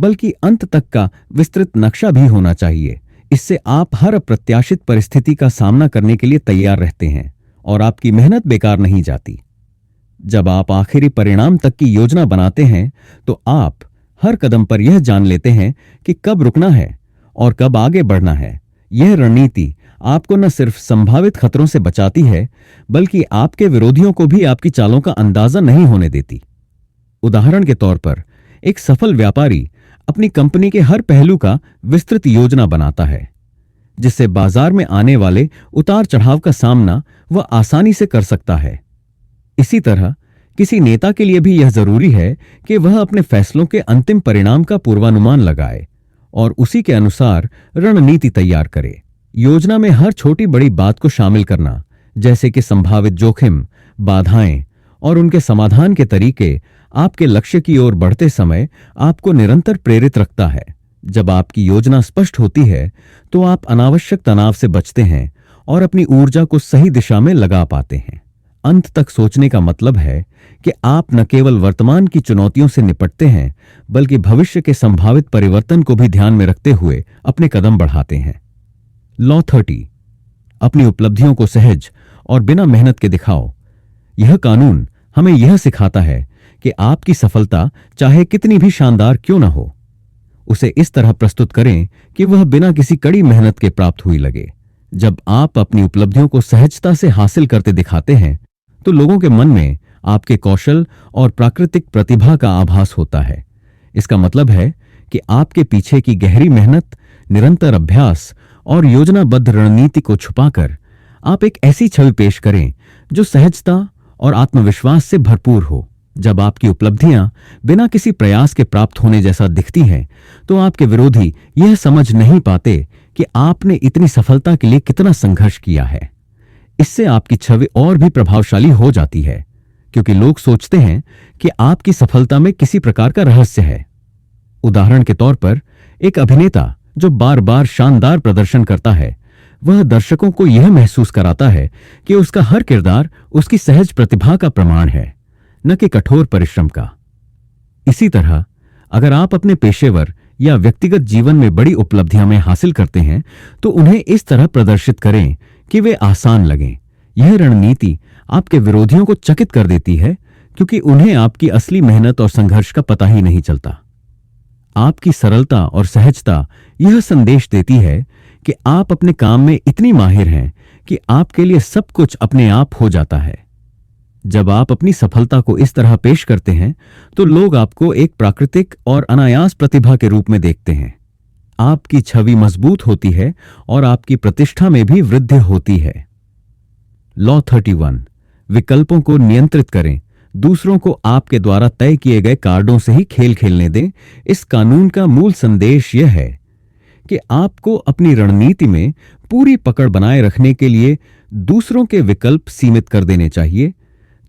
बल्कि अंत तक का विस्तृत नक्शा भी होना चाहिए। इससे आप हर अप्रत्याशित परिस्थिति का सामना करने के लिए तैयार रहते हैं और आपकी मेहनत बेकार नहीं जाती। जब आप आखिरी परिणाम तक की योजना बनाते हैं, तो आप हर कदम पर यह जान लेते हैं कि कब रुकना है और कब आगे बढ़ना है। यह रणनीति आपको न सिर्फ संभावित खतरों से बचाती है, बल्कि आपके विरोधियों को भी आपकी चालों का अंदाजा नहीं होने देती। उदाहरण के तौर पर, एक सफल व्यापारी अपनी कंपनी के हर पहलू का विस्तृत योजना बनाता है, जिससे बाजार में आने वाले उतार चढ़ाव का सामना वह आसानी से कर सकता है। इसी तरह किसी नेता के लिए भी यह जरूरी है कि वह अपने फैसलों के अंतिम परिणाम का पूर्वानुमान लगाए और उसी के अनुसार रणनीति तैयार करे। योजना में हर छोटी बड़ी बात को शामिल करना, जैसे कि संभावित जोखिम, बाधाएं और उनके समाधान के तरीके, आपके लक्ष्य की ओर बढ़ते समय आपको निरंतर प्रेरित रखता है। जब आपकी योजना स्पष्ट होती है, तो आप अनावश्यक तनाव से बचते हैं और अपनी ऊर्जा को सही दिशा में लगा पाते हैं। अंत तक सोचने का मतलब है कि आप न केवल वर्तमान की चुनौतियों से निपटते हैं, बल्कि भविष्य के संभावित परिवर्तन को भी ध्यान में रखते हुए अपने कदम बढ़ाते हैं। लॉ 30, अपनी उपलब्धियों को सहज और बिना मेहनत के दिखाओ। यह कानून हमें यह सिखाता है कि आपकी सफलता चाहे कितनी भी शानदार क्यों न हो, उसे इस तरह प्रस्तुत करें कि वह बिना किसी कड़ी मेहनत के प्राप्त हुई लगे। जब आप अपनी उपलब्धियों को सहजता से हासिल करते दिखाते हैं, तो लोगों के मन में आपके कौशल और प्राकृतिक प्रतिभा का आभास होता है। इसका मतलब है कि आपके पीछे की गहरी मेहनत, निरंतर अभ्यास और योजनाबद्ध रणनीति को छुपाकर आप एक ऐसी छवि पेश करें जो सहजता और आत्मविश्वास से भरपूर हो। जब आपकी उपलब्धियां बिना किसी प्रयास के प्राप्त होने जैसा दिखती हैं, तो आपके विरोधी यह समझ नहीं पाते कि आपने इतनी सफलता के लिए कितना संघर्ष किया है। इससे आपकी छवि और भी प्रभावशाली हो जाती है, क्योंकि लोग सोचते हैं कि आपकी सफलता में किसी प्रकार का रहस्य है। उदाहरण के तौर पर, एक अभिनेता जो बार बार शानदार प्रदर्शन करता है, वह दर्शकों को यह महसूस कराता है कि उसका हर किरदार उसकी सहज प्रतिभा का प्रमाण है, न कि कठोर परिश्रम का। इसी तरह, अगर आप अपने पेशेवर या व्यक्तिगत जीवन में बड़ी उपलब्धियां में हासिल करते हैं, तो उन्हें इस तरह प्रदर्शित करें कि वे आसान लगें। यह रणनीति आपके विरोधियों को चकित कर देती है, क्योंकि उन्हें आपकी असली मेहनत और संघर्ष का पता ही नहीं चलता। आपकी सरलता और सहजता यह संदेश देती है कि आप अपने काम में इतनी माहिर हैं कि आपके लिए सब कुछ अपने आप हो जाता है। जब आप अपनी सफलता को इस तरह पेश करते हैं, तो लोग आपको एक प्राकृतिक और अनायास प्रतिभा के रूप में देखते हैं। आपकी छवि मजबूत होती है और आपकी प्रतिष्ठा में भी वृद्धि होती है। लॉ 31, विकल्पों को नियंत्रित करें। दूसरों को आपके द्वारा तय किए गए कार्डों से ही खेल खेलने दें। इस कानून का मूल संदेश यह है कि आपको अपनी रणनीति में पूरी पकड़ बनाए रखने के लिए दूसरों के विकल्प सीमित कर देने चाहिए,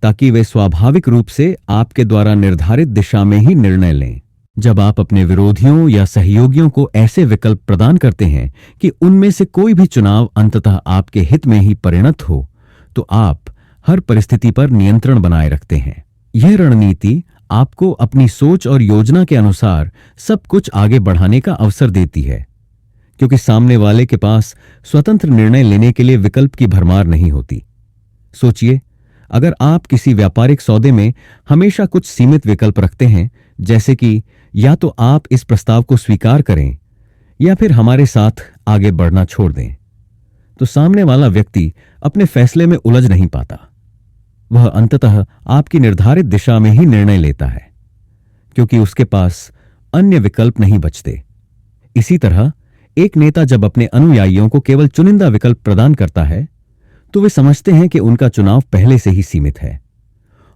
ताकि वे स्वाभाविक रूप से आपके द्वारा निर्धारित दिशा में ही निर्णय लें। जब आप अपने विरोधियों या सहयोगियों को ऐसे विकल्प प्रदान करते हैं कि उनमें से कोई भी चुनाव अंततः आपके हित में ही परिणत हो, तो आप हर परिस्थिति पर नियंत्रण बनाए रखते हैं। यह रणनीति आपको अपनी सोच और योजना के अनुसार सब कुछ आगे बढ़ाने का अवसर देती है, क्योंकि सामने वाले के पास स्वतंत्र निर्णय लेने के लिए विकल्प की भरमार नहीं होती। सोचिए, अगर आप किसी व्यापारिक सौदे में हमेशा कुछ सीमित विकल्प रखते हैं, जैसे कि या तो आप इस प्रस्ताव को स्वीकार करें या फिर हमारे साथ आगे बढ़ना छोड़ दें, तो सामने वाला व्यक्ति अपने फैसले में उलझ नहीं पाता। वह अंततः आपकी निर्धारित दिशा में ही निर्णय लेता है, क्योंकि उसके पास अन्य विकल्प नहीं बचते। इसी तरह एक नेता जब अपने अनुयायियों को केवल चुनिंदा विकल्प प्रदान करता है, तो वे समझते हैं कि उनका चुनाव पहले से ही सीमित है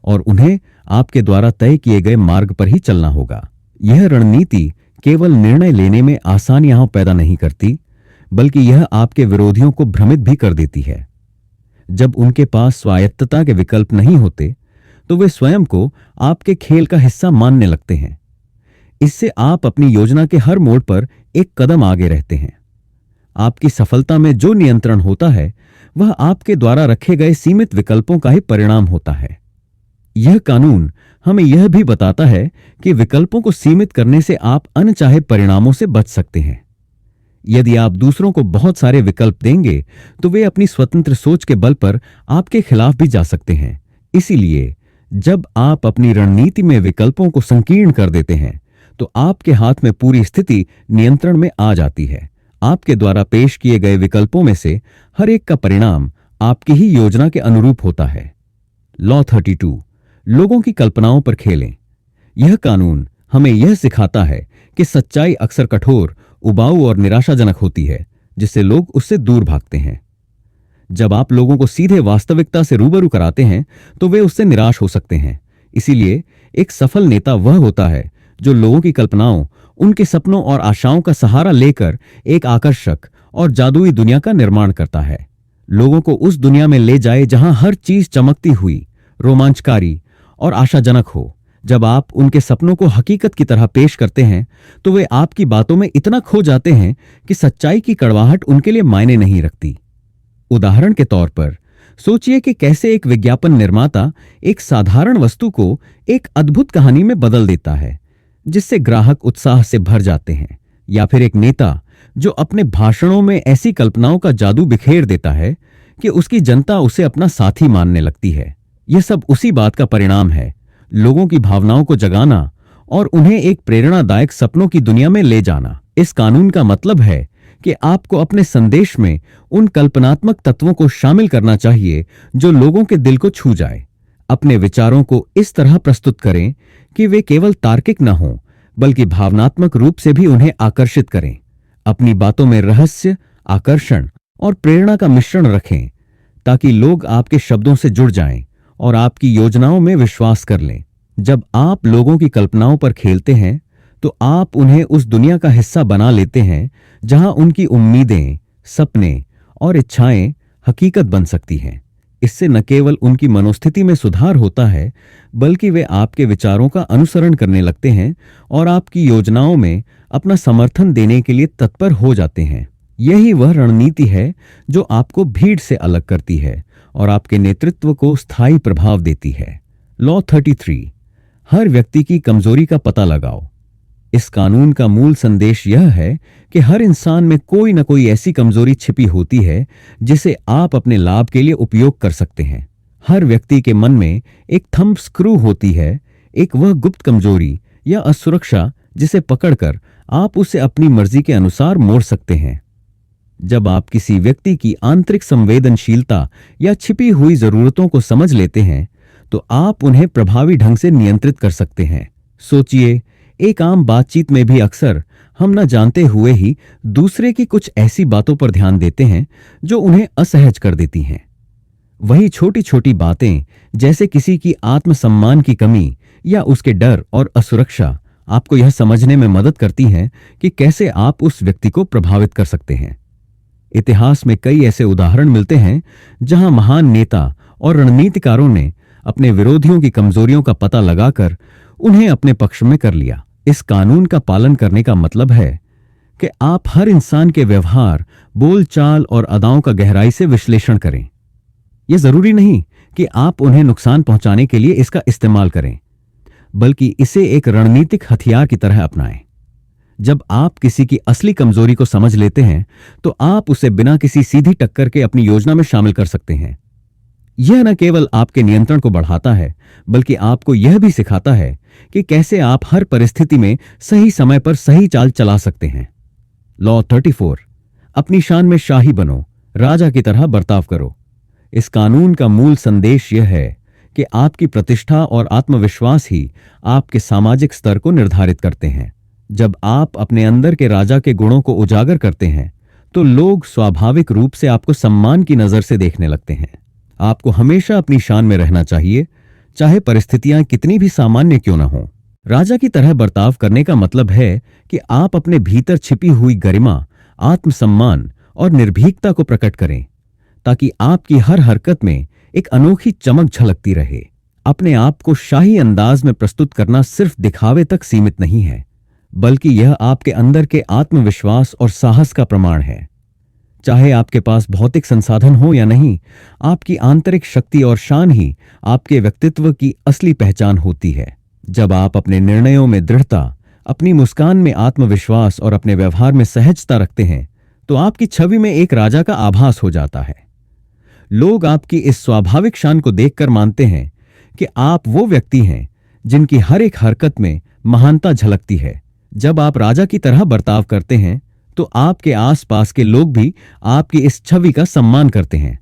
और उन्हें आपके द्वारा तय किए गए मार्ग पर ही चलना होगा। यह रणनीति केवल निर्णय लेने में आसानियां पैदा नहीं करती, बल्कि यह आपके विरोधियों को भ्रमित भी कर देती है। जब उनके पास स्वायत्तता के विकल्प नहीं होते, तो वे स्वयं को आपके खेल का हिस्सा मानने लगते हैं। इससे आप अपनी योजना के हर मोड़ पर एक कदम आगे रहते हैं। आपकी सफलता में जो नियंत्रण होता है, वह आपके द्वारा रखे गए सीमित विकल्पों का ही परिणाम होता है। यह कानून हमें यह भी बताता है कि विकल्पों को सीमित करने से आप अनचाहे परिणामों से बच सकते हैं। यदि आप दूसरों को बहुत सारे विकल्प देंगे, तो वे अपनी स्वतंत्र सोच के बल पर आपके खिलाफ भी जा सकते हैं। इसीलिए जब आप अपनी रणनीति में विकल्पों को संकीर्ण कर देते हैं, तो आपके हाथ में पूरी स्थिति नियंत्रण में आ जाती है। आपके द्वारा पेश किए गए विकल्पों में से हर एक का परिणाम आपकी ही योजना के अनुरूप होता है। लॉ 32, लोगों की कल्पनाओं पर खेलें। यह कानून हमें यह सिखाता है कि सच्चाई अक्सर कठोर, उबाऊ और निराशाजनक होती है, जिससे लोग उससे दूर भागते हैं। जब आप लोगों को सीधे वास्तविकता से रूबरू कराते हैं, तो वे उससे निराश हो सकते हैं। इसीलिए एक सफल नेता वह होता है जो लोगों की कल्पनाओं, उनके सपनों और आशाओं का सहारा लेकर एक आकर्षक और जादुई दुनिया का निर्माण करता है। लोगों को उस दुनिया में ले जाए जहां हर चीज चमकती हुई, रोमांचकारी और आशाजनक हो। जब आप उनके सपनों को हकीकत की तरह पेश करते हैं, तो वे आपकी बातों में इतना खो जाते हैं कि सच्चाई की कड़वाहट उनके लिए मायने नहीं रखती। उदाहरण के तौर पर सोचिए कि कैसे एक विज्ञापन निर्माता एक साधारण वस्तु को एक अद्भुत कहानी में बदल देता है, जिससे ग्राहक उत्साह से भर जाते हैं। या फिर एक नेता जो अपने भाषणों में ऐसी कल्पनाओं का जादू बिखेर देता है कि उसकी जनता उसे अपना साथी मानने लगती है। यह सब उसी बात का परिणाम है, लोगों की भावनाओं को जगाना और उन्हें एक प्रेरणादायक सपनों की दुनिया में ले जाना। इस कानून का मतलब है कि आपको अपने संदेश में उन कल्पनात्मक तत्वों को शामिल करना चाहिए जो लोगों के दिल को छू जाए। अपने विचारों को इस तरह प्रस्तुत करें कि वे केवल तार्किक न हों, बल्कि भावनात्मक रूप से भी उन्हें आकर्षित करें। अपनी बातों में रहस्य, आकर्षण और प्रेरणा का मिश्रण रखें, ताकि लोग आपके शब्दों से जुड़ जाएं और आपकी योजनाओं में विश्वास कर लें। जब आप लोगों की कल्पनाओं पर खेलते हैं, तो आप उन्हें उस दुनिया का हिस्सा बना लेते हैं जहां उनकी उम्मीदें, सपने और इच्छाएं हकीकत बन सकती हैं। इससे न केवल उनकी मनोस्थिति में सुधार होता है, बल्कि वे आपके विचारों का अनुसरण करने लगते हैं और आपकी योजनाओं में अपना समर्थन देने के लिए तत्पर हो जाते हैं। यही वह रणनीति है जो आपको भीड़ से अलग करती है और आपके नेतृत्व को स्थायी प्रभाव देती है। लॉ 33, हर व्यक्ति की कमजोरी का पता लगाओ। इस कानून का मूल संदेश यह है कि हर इंसान में कोई न कोई ऐसी कमजोरी छिपी होती है जिसे आप अपने लाभ के लिए उपयोग कर सकते हैं। हर व्यक्ति के मन में एक थंब स्क्रू होती है, एक वह गुप्त कमजोरी या असुरक्षा जिसे पकड़कर आप उसे अपनी मर्जी के अनुसार मोड़ सकते हैं। जब आप किसी व्यक्ति की आंतरिक संवेदनशीलता या छिपी हुई जरूरतों को समझ लेते हैं, तो आप उन्हें प्रभावी ढंग से नियंत्रित कर सकते हैं। सोचिए, एक आम बातचीत में भी अक्सर हम न जानते हुए ही दूसरे की कुछ ऐसी बातों पर ध्यान देते हैं जो उन्हें असहज कर देती हैं। वही छोटी छोटी बातें, जैसे किसी की आत्मसम्मान की कमी या उसके डर और असुरक्षा, आपको यह समझने में मदद करती हैं कि कैसे आप उस व्यक्ति को प्रभावित कर सकते हैं। इतिहास में कई ऐसे उदाहरण मिलते हैं जहां महान नेता और रणनीतिकारों ने अपने विरोधियों की कमजोरियों का पता लगाकर उन्हें अपने पक्ष में कर लिया। इस कानून का पालन करने का मतलब है कि आप हर इंसान के व्यवहार, बोलचाल और अदाओं का गहराई से विश्लेषण करें। यह जरूरी नहीं कि आप उन्हें नुकसान पहुंचाने के लिए इसका इस्तेमाल करें, बल्कि इसे एक रणनीतिक हथियार की तरह अपनाएं। जब आप किसी की असली कमजोरी को समझ लेते हैं, तो आप उसे बिना किसी सीधी टक्कर के अपनी योजना में शामिल कर सकते हैं। यह न केवल आपके नियंत्रण को बढ़ाता है, बल्कि आपको यह भी सिखाता है कि कैसे आप हर परिस्थिति में सही समय पर सही चाल चला सकते हैं। लॉ 34, अपनी शान में शाही बनो, राजा की तरह बर्ताव करो। इस कानून का मूल संदेश यह है कि आपकी प्रतिष्ठा और आत्मविश्वास ही आपके सामाजिक स्तर को निर्धारित करते हैं। जब आप अपने अंदर के राजा के गुणों को उजागर करते हैं, तो लोग स्वाभाविक रूप से आपको सम्मान की नजर से देखने लगते हैं। आपको हमेशा अपनी शान में रहना चाहिए, चाहे परिस्थितियां कितनी भी सामान्य क्यों न हो। राजा की तरह बर्ताव करने का मतलब है कि आप अपने भीतर छिपी हुई गरिमा, आत्मसम्मान और निर्भीकता को प्रकट करें, ताकि आपकी हर हरकत में एक अनोखी चमक झलकती रहे। अपने आप को शाही अंदाज में प्रस्तुत करना सिर्फ दिखावे तक सीमित नहीं है, बल्कि यह आपके अंदर के आत्मविश्वास और साहस का प्रमाण है। चाहे आपके पास भौतिक संसाधन हो या नहीं, आपकी आंतरिक शक्ति और शान ही आपके व्यक्तित्व की असली पहचान होती है। जब आप अपने निर्णयों में दृढ़ता, अपनी मुस्कान में आत्मविश्वास और अपने व्यवहार में सहजता रखते हैं, तो आपकी छवि में एक राजा का आभास हो जाता है। लोग आपकी इस स्वाभाविक शान को देखकर मानते हैं कि आप वो व्यक्ति हैं जिनकी हर एक हरकत में महानता झलकती है। जब आप राजा की तरह बर्ताव करते हैं, तो आपके आसपास के लोग भी आपकी इस छवि का सम्मान करते हैं।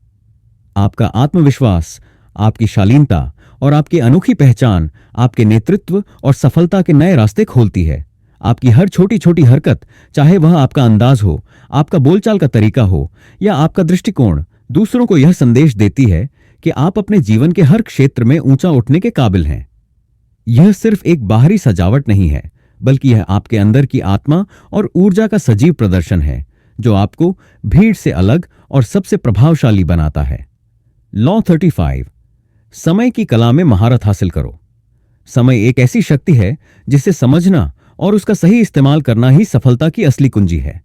आपका आत्मविश्वास, आपकी शालीनता और आपकी अनोखी पहचान आपके नेतृत्व और सफलता के नए रास्ते खोलती है। आपकी हर छोटी छोटी हरकत, चाहे वह आपका अंदाज हो, आपका बोलचाल का तरीका हो या आपका दृष्टिकोण, दूसरों को यह संदेश देती है कि आप अपने जीवन के हर क्षेत्र में ऊंचा उठने के काबिल हैं। यह सिर्फ एक बाहरी सजावट नहीं है, बल्कि यह आपके अंदर की आत्मा और ऊर्जा का सजीव प्रदर्शन है, जो आपको भीड़ से अलग और सबसे प्रभावशाली बनाता है। लॉ 35, समय की कला में महारत हासिल करो। समय एक ऐसी शक्ति है जिसे समझना और उसका सही इस्तेमाल करना ही सफलता की असली कुंजी है।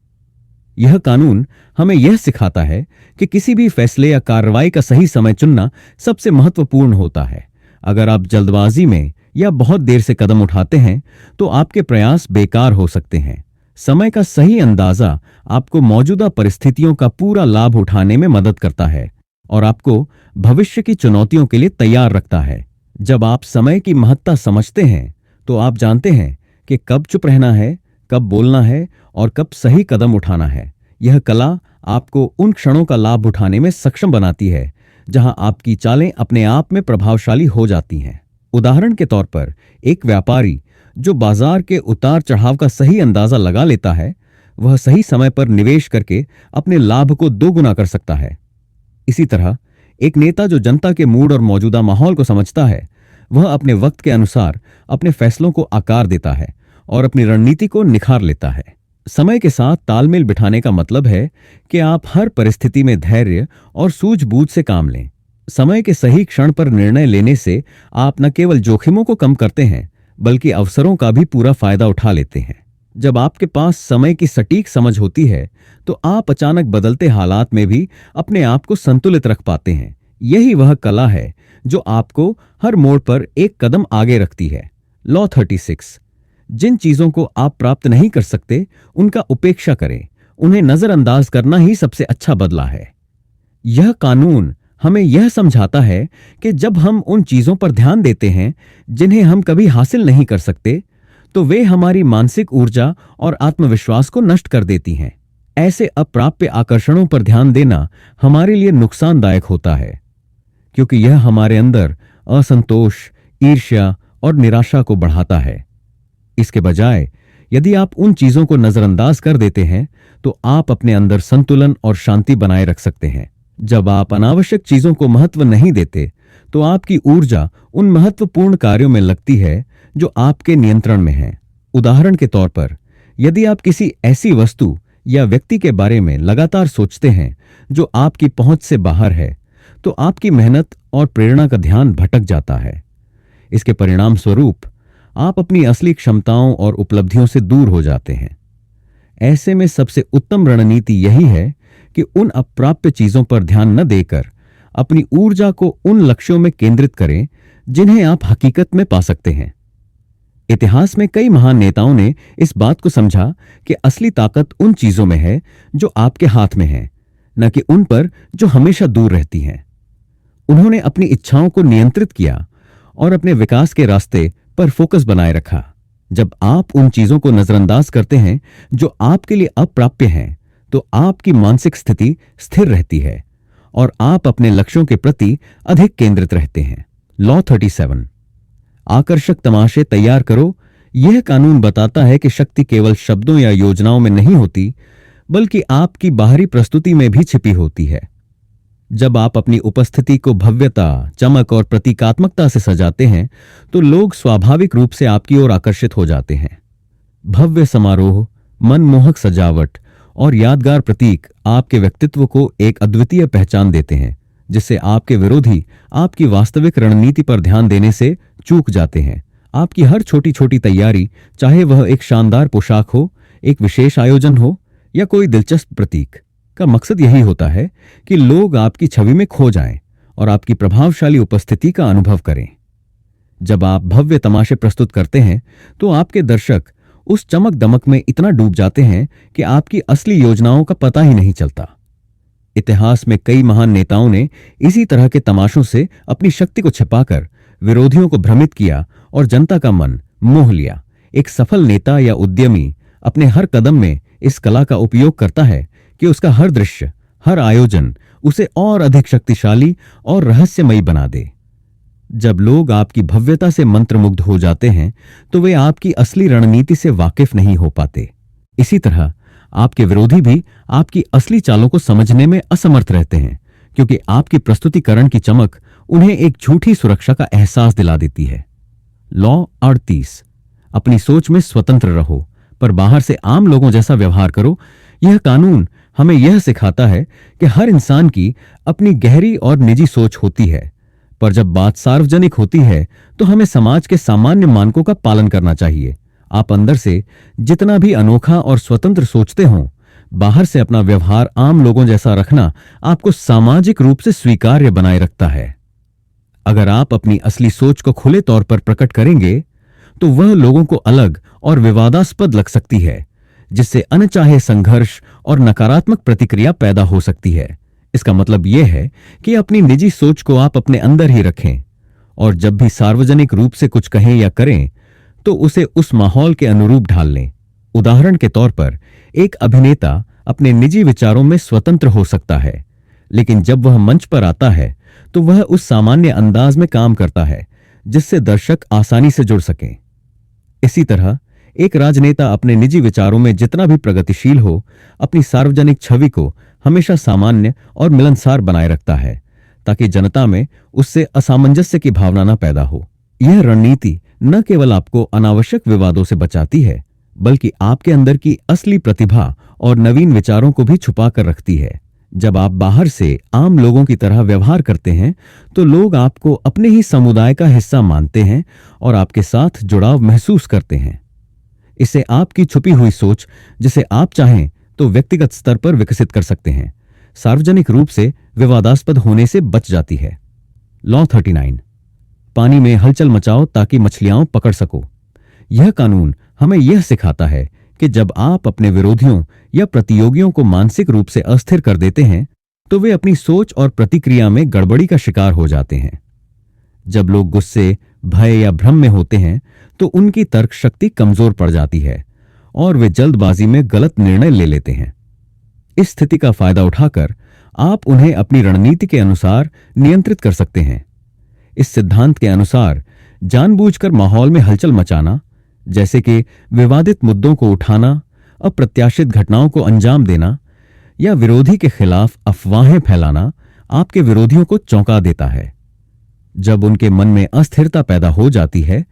यह कानून हमें यह सिखाता है कि किसी भी फैसले या कार्रवाई का सही समय चुनना सबसे महत्वपूर्ण होता है। अगर आप जल्दबाजी में या बहुत देर से कदम उठाते हैं, तो आपके प्रयास बेकार हो सकते हैं। समय का सही अंदाजा आपको मौजूदा परिस्थितियों का पूरा लाभ उठाने में मदद करता है और आपको भविष्य की चुनौतियों के लिए तैयार रखता है। जब आप समय की महत्ता समझते हैं, तो आप जानते हैं कि कब चुप रहना है, कब बोलना है और कब सही कदम उठाना है। यह कला आपको उन क्षणों का लाभ उठाने में सक्षम बनाती है जहां आपकी चालें अपने आप में प्रभावशाली हो जाती हैं। उदाहरण के तौर पर, एक व्यापारी जो बाजार के उतार चढ़ाव का सही अंदाजा लगा लेता है, वह सही समय पर निवेश करके अपने लाभ को दोगुना कर सकता है। इसी तरह एक नेता जो जनता के मूड और मौजूदा माहौल को समझता है, वह अपने वक्त के अनुसार अपने फैसलों को आकार देता है और अपनी रणनीति को निखार लेता है। समय के साथ तालमेल बिठाने का मतलब है कि आप हर परिस्थिति में धैर्य और सूझबूझ से काम लें। समय के सही क्षण पर निर्णय लेने से आप न केवल जोखिमों को कम करते हैं, बल्कि अवसरों का भी पूरा फायदा उठा लेते हैं। जब आपके पास समय की सटीक समझ होती है, तो आप अचानक बदलते हालात में भी अपने आप को संतुलित रख पाते हैं। यही वह कला है जो आपको हर मोड़ पर एक कदम आगे रखती है। लॉ 36, जिन चीजों को आप प्राप्त नहीं कर सकते, उनका उपेक्षा करें। उन्हें नजरअंदाज करना ही सबसे अच्छा बदला है। यह कानून हमें यह समझाता है कि जब हम उन चीजों पर ध्यान देते हैं जिन्हें हम कभी हासिल नहीं कर सकते, तो वे हमारी मानसिक ऊर्जा और आत्मविश्वास को नष्ट कर देती हैं। ऐसे अप्राप्य आकर्षणों पर ध्यान देना हमारे लिए नुकसानदायक होता है, क्योंकि यह हमारे अंदर असंतोष, ईर्ष्या और निराशा को बढ़ाता है। इसके बजाय यदि आप उन चीजों को नजरअंदाज कर देते हैं, तो आप अपने अंदर संतुलन और शांति बनाए रख सकते हैं। जब आप अनावश्यक चीजों को महत्व नहीं देते, तो आपकी ऊर्जा उन महत्वपूर्ण कार्यों में लगती है जो आपके नियंत्रण में हैं। उदाहरण के तौर पर, यदि आप किसी ऐसी वस्तु या व्यक्ति के बारे में लगातार सोचते हैं जो आपकी पहुंच से बाहर है, तो आपकी मेहनत और प्रेरणा का ध्यान भटक जाता है। इसके परिणाम स्वरूप आप अपनी असली क्षमताओं और उपलब्धियों से दूर हो जाते हैं। ऐसे में सबसे उत्तम रणनीति यही है कि उन अप्राप्य चीजों पर ध्यान न देकर अपनी ऊर्जा को उन लक्ष्यों में केंद्रित करें जिन्हें आप हकीकत में पा सकते हैं। इतिहास में कई महान नेताओं ने इस बात को समझा कि असली ताकत उन चीजों में है जो आपके हाथ में है, न कि उन पर जो हमेशा दूर रहती हैं। उन्होंने अपनी इच्छाओं को नियंत्रित किया और अपने विकास के रास्ते पर फोकस बनाए रखा। जब आप उन चीजों को नजरअंदाज करते हैं जो आपके लिए अप्राप्य हैं, तो आपकी मानसिक स्थिति स्थिर रहती है और आप अपने लक्ष्यों के प्रति अधिक केंद्रित रहते हैं। लॉ 37, आकर्षक तमाशे तैयार करो। यह कानून बताता है कि शक्ति केवल शब्दों या योजनाओं में नहीं होती, बल्कि आपकी बाहरी प्रस्तुति में भी छिपी होती है। जब आप अपनी उपस्थिति को भव्यता, चमक और प्रतीकात्मकता से सजाते हैं, तो लोग स्वाभाविक रूप से आपकी ओर आकर्षित हो जाते हैं। भव्य समारोह, मनमोहक सजावट और यादगार प्रतीक आपके व्यक्तित्व को एक अद्वितीय पहचान देते हैं, जिससे आपके विरोधी आपकी वास्तविक रणनीति पर ध्यान देने से चूक जाते हैं। आपकी हर छोटी छोटी तैयारी, चाहे वह एक शानदार पोशाक हो, एक विशेष आयोजन हो या कोई दिलचस्प प्रतीक, का मकसद यही होता है कि लोग आपकी छवि में खो जाएं और आपकी प्रभावशाली उपस्थिति का अनुभव करें। जब आप भव्य तमाशे प्रस्तुत करते हैं, तो आपके दर्शक उस चमक दमक में इतना डूब जाते हैं कि आपकी असली योजनाओं का पता ही नहीं चलता। इतिहास में कई महान नेताओं ने इसी तरह के तमाशों से अपनी शक्ति को छिपाकर विरोधियों को भ्रमित किया और जनता का मन मोह लिया। एक सफल नेता या उद्यमी अपने हर कदम में इस कला का उपयोग करता है कि उसका हर दृश्य, हर आयोजन उसे और अधिक शक्तिशाली और रहस्यमयी बना दे। जब लोग आपकी भव्यता से मंत्रमुग्ध हो जाते हैं, तो वे आपकी असली रणनीति से वाकिफ नहीं हो पाते। इसी तरह आपके विरोधी भी आपकी असली चालों को समझने में असमर्थ रहते हैं, क्योंकि आपकी प्रस्तुतिकरण की चमक उन्हें एक झूठी सुरक्षा का एहसास दिला देती है। लॉ 38, अपनी सोच में स्वतंत्र रहो, पर बाहर से आम लोगों जैसा व्यवहार करो। यह कानून हमें यह सिखाता है कि हर इंसान की अपनी गहरी और निजी सोच होती है, पर जब बात सार्वजनिक होती है, तो हमें समाज के सामान्य मानकों का पालन करना चाहिए। आप अंदर से जितना भी अनोखा और स्वतंत्र सोचते हों, बाहर से अपना व्यवहार आम लोगों जैसा रखना आपको सामाजिक रूप से स्वीकार्य बनाए रखता है। अगर आप अपनी असली सोच को खुले तौर पर प्रकट करेंगे, तो वह लोगों को अलग और विवादास्पद लग सकती है, जिससे अनचाहे संघर्ष और नकारात्मक प्रतिक्रिया पैदा हो सकती है। इसका मतलब यह है कि अपनी निजी सोच को आप अपने अंदर ही रखें, और जब भी सार्वजनिक रूप से कुछ कहें या करें, तो उसे उस माहौल के अनुरूप ढाल लें। उदाहरण के तौर पर, एक अभिनेता अपने निजी विचारों में स्वतंत्र हो सकता है, लेकिन जब वह मंच पर आता है, तो वह उस सामान्य अंदाज में काम करता है जिससे दर्शक आसानी से जुड़ सकें। इसी तरह एक राजनेता अपने निजी विचारों में जितना भी प्रगतिशील हो, अपनी सार्वजनिक छवि को हमेशा सामान्य और मिलनसार बनाए रखता है, ताकि जनता में उससे असामंजस्य की भावना न पैदा हो। यह रणनीति न केवल आपको अनावश्यक विवादों से बचाती है, बल्कि आपके अंदर की असली प्रतिभा और नवीन विचारों को भी छुपा कर रखती है। जब आप बाहर से आम लोगों की तरह व्यवहार करते हैं, तो लोग आपको अपने ही समुदाय का हिस्सा मानते हैं और आपके साथ जुड़ाव महसूस करते हैं। इससे आपकी छुपी हुई सोच, जिसे आप चाहें तो व्यक्तिगत स्तर पर विकसित कर सकते हैं, सार्वजनिक रूप से विवादास्पद होने से बच जाती है। लॉ 39, पानी में हलचल मचाओ ताकि मछलियां पकड़ सको। यह कानून हमें यह सिखाता है कि जब आप अपने विरोधियों या प्रतियोगियों को मानसिक रूप से अस्थिर कर देते हैं, तो वे अपनी सोच और प्रतिक्रिया में गड़बड़ी का शिकार हो जाते हैं। जब लोग गुस्से, भय या भ्रम में होते हैं, तो उनकी तर्क शक्ति कमजोर पड़ जाती है और वे जल्दबाजी में गलत निर्णय ले लेते हैं। इस स्थिति का फायदा उठाकर आप उन्हें अपनी रणनीति के अनुसार नियंत्रित कर सकते हैं। इस सिद्धांत के अनुसार जानबूझकर माहौल में हलचल मचाना, जैसे कि विवादित मुद्दों को उठाना, अप्रत्याशित घटनाओं को अंजाम देना या विरोधी के खिलाफ अफवाहें फैलाना, आपके विरोधियों को चौंका देता है। जब उनके मन में अस्थिरता पैदा हो जाती है,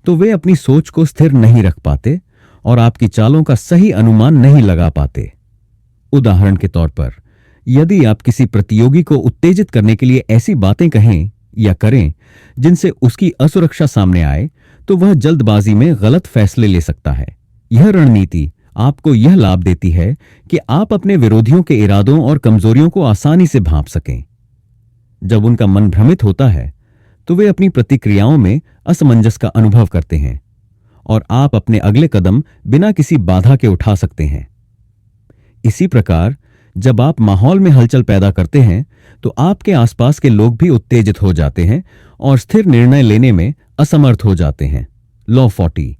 तो वे अपनी सोच को स्थिर नहीं रख पाते और आपकी चालों का सही अनुमान नहीं लगा पाते। उदाहरण के तौर पर, यदि आप किसी प्रतियोगी को उत्तेजित करने के लिए ऐसी बातें कहें या करें जिनसे उसकी असुरक्षा सामने आए, तो वह जल्दबाजी में गलत फैसले ले सकता है। यह रणनीति आपको यह लाभ देती है कि आप अपने विरोधियों के इरादों और कमजोरियों को आसानी से भांप सकें। जब उनका मन भ्रमित होता है तो वे अपनी प्रतिक्रियाओं में असमंजस का अनुभव करते हैं और आप अपने अगले कदम बिना किसी बाधा के उठा सकते हैं। इसी प्रकार जब आप माहौल में हलचल पैदा करते हैं तो आपके आसपास के लोग भी उत्तेजित हो जाते हैं और स्थिर निर्णय लेने में असमर्थ हो जाते हैं। लॉ 40,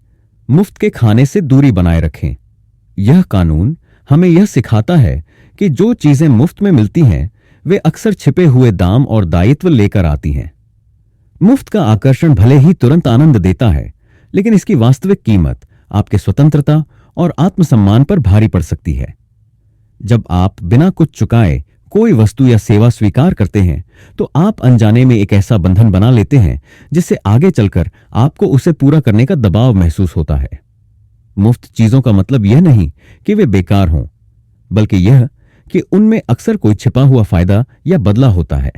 मुफ्त के खाने से दूरी बनाए रखें। यह कानून हमें यह सिखाता है कि जो चीजें मुफ्त में मिलती हैं वे अक्सर छिपे हुए दाम और दायित्व लेकर आती हैं। मुफ्त का आकर्षण भले ही तुरंत आनंद देता है, लेकिन इसकी वास्तविक कीमत आपके स्वतंत्रता और आत्मसम्मान पर भारी पड़ सकती है। जब आप बिना कुछ चुकाए कोई वस्तु या सेवा स्वीकार करते हैं तो आप अनजाने में एक ऐसा बंधन बना लेते हैं जिससे आगे चलकर आपको उसे पूरा करने का दबाव महसूस होता है। मुफ्त चीजों का मतलब यह नहीं कि वे बेकार हों, बल्कि यह कि उनमें अक्सर कोई छिपा हुआ फायदा या बदला होता है।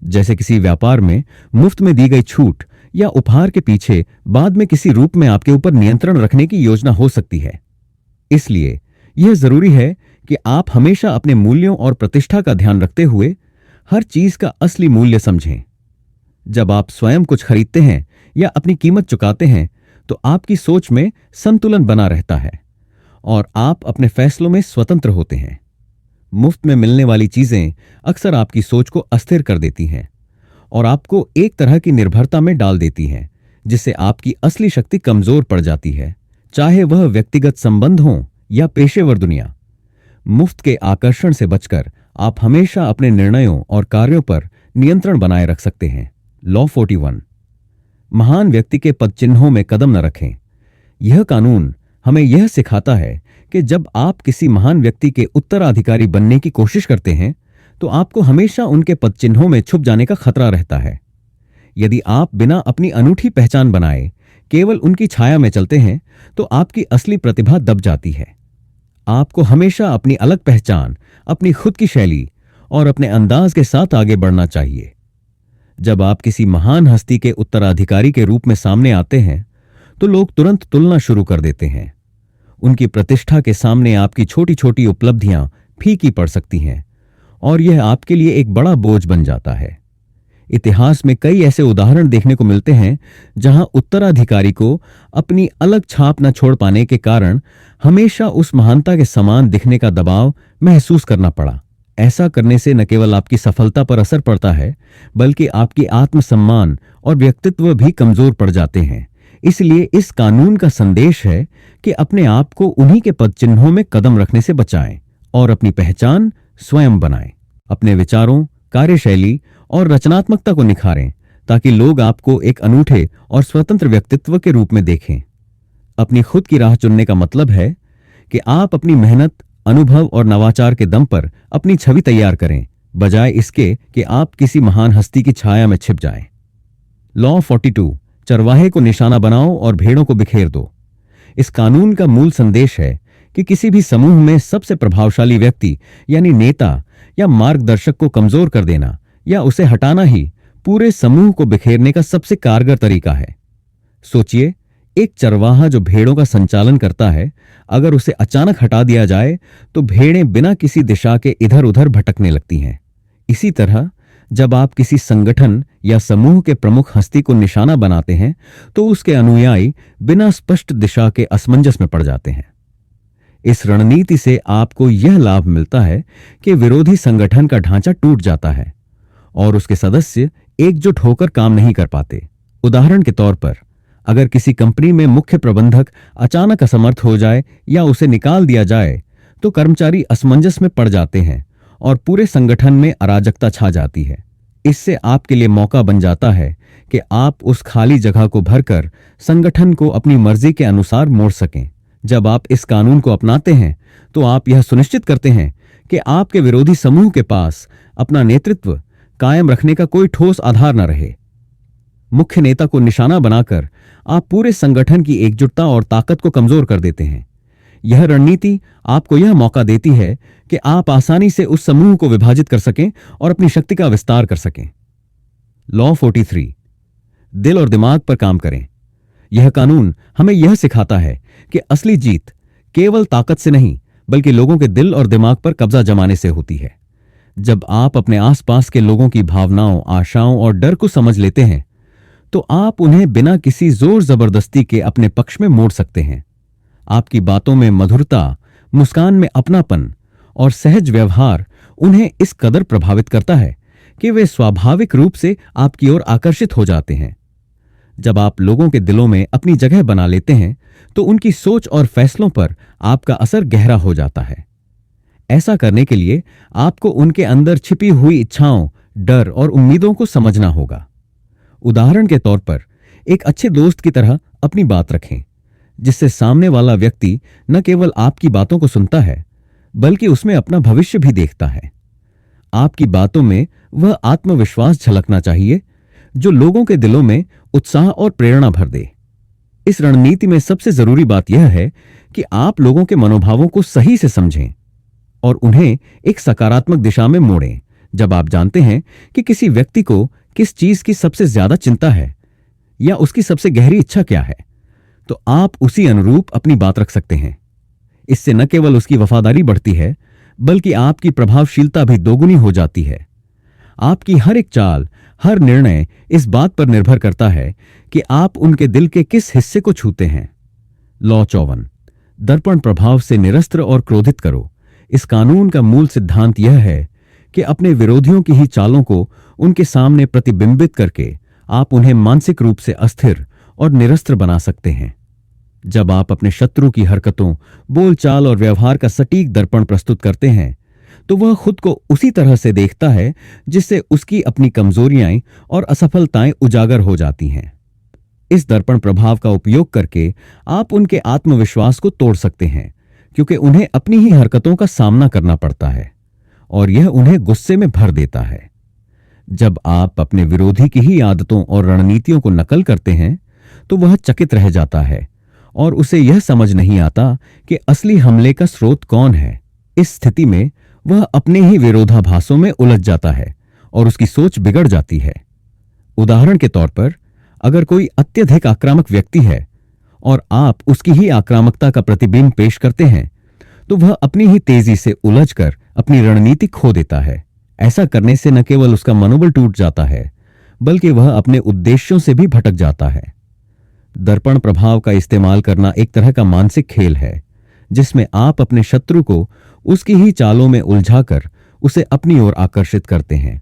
जैसे किसी व्यापार में मुफ्त में दी गई छूट या उपहार के पीछे बाद में किसी रूप में आपके ऊपर नियंत्रण रखने की योजना हो सकती है। इसलिए यह जरूरी है कि आप हमेशा अपने मूल्यों और प्रतिष्ठा का ध्यान रखते हुए हर चीज का असली मूल्य समझें। जब आप स्वयं कुछ खरीदते हैं या अपनी कीमत चुकाते हैं तो आपकी सोच में संतुलन बना रहता है और आप अपने फैसलों में स्वतंत्र होते हैं। मुफ्त में मिलने वाली चीजें अक्सर आपकी सोच को अस्थिर कर देती हैं और आपको एक तरह की निर्भरता में डाल देती हैं, जिससे आपकी असली शक्ति कमजोर पड़ जाती है, चाहे वह व्यक्तिगत संबंध हो या पेशेवर दुनिया। मुफ्त के आकर्षण से बचकर आप हमेशा अपने निर्णयों और कार्यों पर नियंत्रण बनाए रख सकते हैं। लॉ 41, महान व्यक्ति के पदचिन्हों में कदम न रखें। यह कानून हमें यह सिखाता है कि जब आप किसी महान व्यक्ति के उत्तराधिकारी बनने की कोशिश करते हैं तो आपको हमेशा उनके पदचिन्हों में छुप जाने का खतरा रहता है। यदि आप बिना अपनी अनूठी पहचान बनाए केवल उनकी छाया में चलते हैं तो आपकी असली प्रतिभा दब जाती है। आपको हमेशा अपनी अलग पहचान, अपनी खुद की शैली और अपने अंदाज के साथ आगे बढ़ना चाहिए। जब आप किसी महान हस्ती के उत्तराधिकारी के रूप में सामने आते हैं तो लोग तुरंत तुलना शुरू कर देते हैं। उनकी प्रतिष्ठा के सामने आपकी छोटी छोटी उपलब्धियां फीकी पड़ सकती हैं और यह आपके लिए एक बड़ा बोझ बन जाता है। इतिहास में कई ऐसे उदाहरण देखने को मिलते हैं जहां उत्तराधिकारी को अपनी अलग छाप न छोड़ पाने के कारण हमेशा उस महानता के समान दिखने का दबाव महसूस करना पड़ा। ऐसा करने से न केवल आपकी सफलता पर असर पड़ता है, बल्कि आपकी आत्मसम्मान और व्यक्तित्व भी कमजोर पड़ जाते हैं। इसलिए इस कानून का संदेश है कि अपने आप को उन्हीं के पदचिन्हों में कदम रखने से बचाएं और अपनी पहचान स्वयं बनाएं। अपने विचारों, कार्यशैली और रचनात्मकता को निखारें ताकि लोग आपको एक अनूठे और स्वतंत्र व्यक्तित्व के रूप में देखें। अपनी खुद की राह चुनने का मतलब है कि आप अपनी मेहनत, अनुभव और नवाचार के दम पर अपनी छवि तैयार करें, बजाय इसके कि आप किसी महान हस्ती की छाया में छिप जाएं। लॉ 42, चरवाहे को निशाना बनाओ और भेड़ों को बिखेर दो। इस कानून का मूल संदेश है कि किसी भी समूह में सबसे प्रभावशाली व्यक्ति यानी नेता या मार्गदर्शक को कमजोर कर देना या उसे हटाना ही पूरे समूह को बिखेरने का सबसे कारगर तरीका है। सोचिए, एक चरवाहा जो भेड़ों का संचालन करता है, अगर उसे अचानक हटा दिया जाए तो भेड़ें बिना किसी दिशा के इधर उधर भटकने लगती हैं। इसी तरह जब आप किसी संगठन या समूह के प्रमुख हस्ती को निशाना बनाते हैं तो उसके अनुयायी बिना स्पष्ट दिशा के असमंजस में पड़ जाते हैं। इस रणनीति से आपको यह लाभ मिलता है कि विरोधी संगठन का ढांचा टूट जाता है और उसके सदस्य एकजुट होकर काम नहीं कर पाते। उदाहरण के तौर पर, अगर किसी कंपनी में मुख्य प्रबंधक अचानक असमर्थ हो जाए या उसे निकाल दिया जाए तो कर्मचारी असमंजस में पड़ जाते हैं और पूरे संगठन में अराजकता छा जाती है। इससे आपके लिए मौका बन जाता है कि आप उस खाली जगह को भरकर संगठन को अपनी मर्जी के अनुसार मोड़ सकें। जब आप इस कानून को अपनाते हैं तो आप यह सुनिश्चित करते हैं कि आपके विरोधी समूह के पास अपना नेतृत्व कायम रखने का कोई ठोस आधार न रहे। मुख्य नेता को निशाना बनाकर आप पूरे संगठन की एकजुटता और ताकत को कमजोर कर देते हैं। यह रणनीति आपको यह मौका देती है कि आप आसानी से उस समूह को विभाजित कर सकें और अपनी शक्ति का विस्तार कर सकें। लॉ 43, दिल और दिमाग पर काम करें। यह कानून हमें यह सिखाता है कि असली जीत केवल ताकत से नहीं, बल्कि लोगों के दिल और दिमाग पर कब्जा जमाने से होती है। जब आप अपने आसपास के लोगों की भावनाओं, आशाओं और डर को समझ लेते हैं, तो आप उन्हें बिना किसी जोर जबरदस्ती के अपने पक्ष में मोड़ सकते हैं। आपकी बातों में मधुरता, मुस्कान में अपनापन और सहज व्यवहार उन्हें इस कदर प्रभावित करता है कि वे स्वाभाविक रूप से आपकी ओर आकर्षित हो जाते हैं। जब आप लोगों के दिलों में अपनी जगह बना लेते हैं, तो उनकी सोच और फैसलों पर आपका असर गहरा हो जाता है। ऐसा करने के लिए आपको उनके अंदर छिपी हुई इच्छाओं, डर और उम्मीदों को समझना होगा। उदाहरण के तौर पर, एक अच्छे दोस्त की तरह अपनी बात रखें, जिससे सामने वाला व्यक्ति न केवल आपकी बातों को सुनता है, बल्कि उसमें अपना भविष्य भी देखता है। आपकी बातों में वह आत्मविश्वास झलकना चाहिए जो लोगों के दिलों में उत्साह और प्रेरणा भर दे। इस रणनीति में सबसे जरूरी बात यह है कि आप लोगों के मनोभावों को सही से समझें और उन्हें एक सकारात्मक दिशा में मोड़ें। जब आप जानते हैं कि किसी व्यक्ति को किस चीज की सबसे ज्यादा चिंता है या उसकी सबसे गहरी इच्छा क्या है, तो आप उसी अनुरूप अपनी बात रख सकते हैं। इससे न केवल उसकी वफादारी बढ़ती है, बल्कि आपकी प्रभावशीलता भी दोगुनी हो जाती है। आपकी हर एक चाल, हर निर्णय इस बात पर निर्भर करता है कि आप उनके दिल के किस हिस्से को छूते हैं। लॉ 54, दर्पण प्रभाव से निरस्त्र और क्रोधित करो। इस कानून का मूल सिद्धांत यह है कि अपने विरोधियों की ही चालों को उनके सामने प्रतिबिंबित करके आप उन्हें मानसिक रूप से अस्थिर और निरस्त्र बना सकते हैं। जब आप अपने शत्रु की हरकतों, बोलचाल और व्यवहार का सटीक दर्पण प्रस्तुत करते हैं, तो वह खुद को उसी तरह से देखता है जिससे उसकी अपनी कमजोरियां और असफलताएं उजागर हो जाती हैं। इस दर्पण प्रभाव का उपयोग करके आप उनके आत्मविश्वास को तोड़ सकते हैं, क्योंकि उन्हें अपनी ही हरकतों का सामना करना पड़ता है और यह उन्हें गुस्से में भर देता है। जब आप अपने विरोधी की ही आदतों और रणनीतियों को नकल करते हैं, तो वह चकित रह जाता है और उसे यह समझ नहीं आता कि असली हमले का स्रोत कौन है। इस स्थिति में वह अपने ही विरोधाभासों में उलझ जाता है और उसकी सोच बिगड़ जाती है। उदाहरण के तौर पर, अगर कोई अत्यधिक आक्रामक व्यक्ति है और आप उसकी ही आक्रामकता का प्रतिबिंब पेश करते हैं, तो वह अपनी ही तेजी से उलझकर अपनी रणनीति खो देता है। ऐसा करने से न केवल उसका मनोबल टूट जाता है, बल्कि वह अपने उद्देश्यों से भी भटक जाता है। दर्पण प्रभाव का इस्तेमाल करना एक तरह का मानसिक खेल है, जिसमें आप अपने शत्रु को उसकी ही चालों में उलझाकर उसे अपनी ओर आकर्षित करते हैं।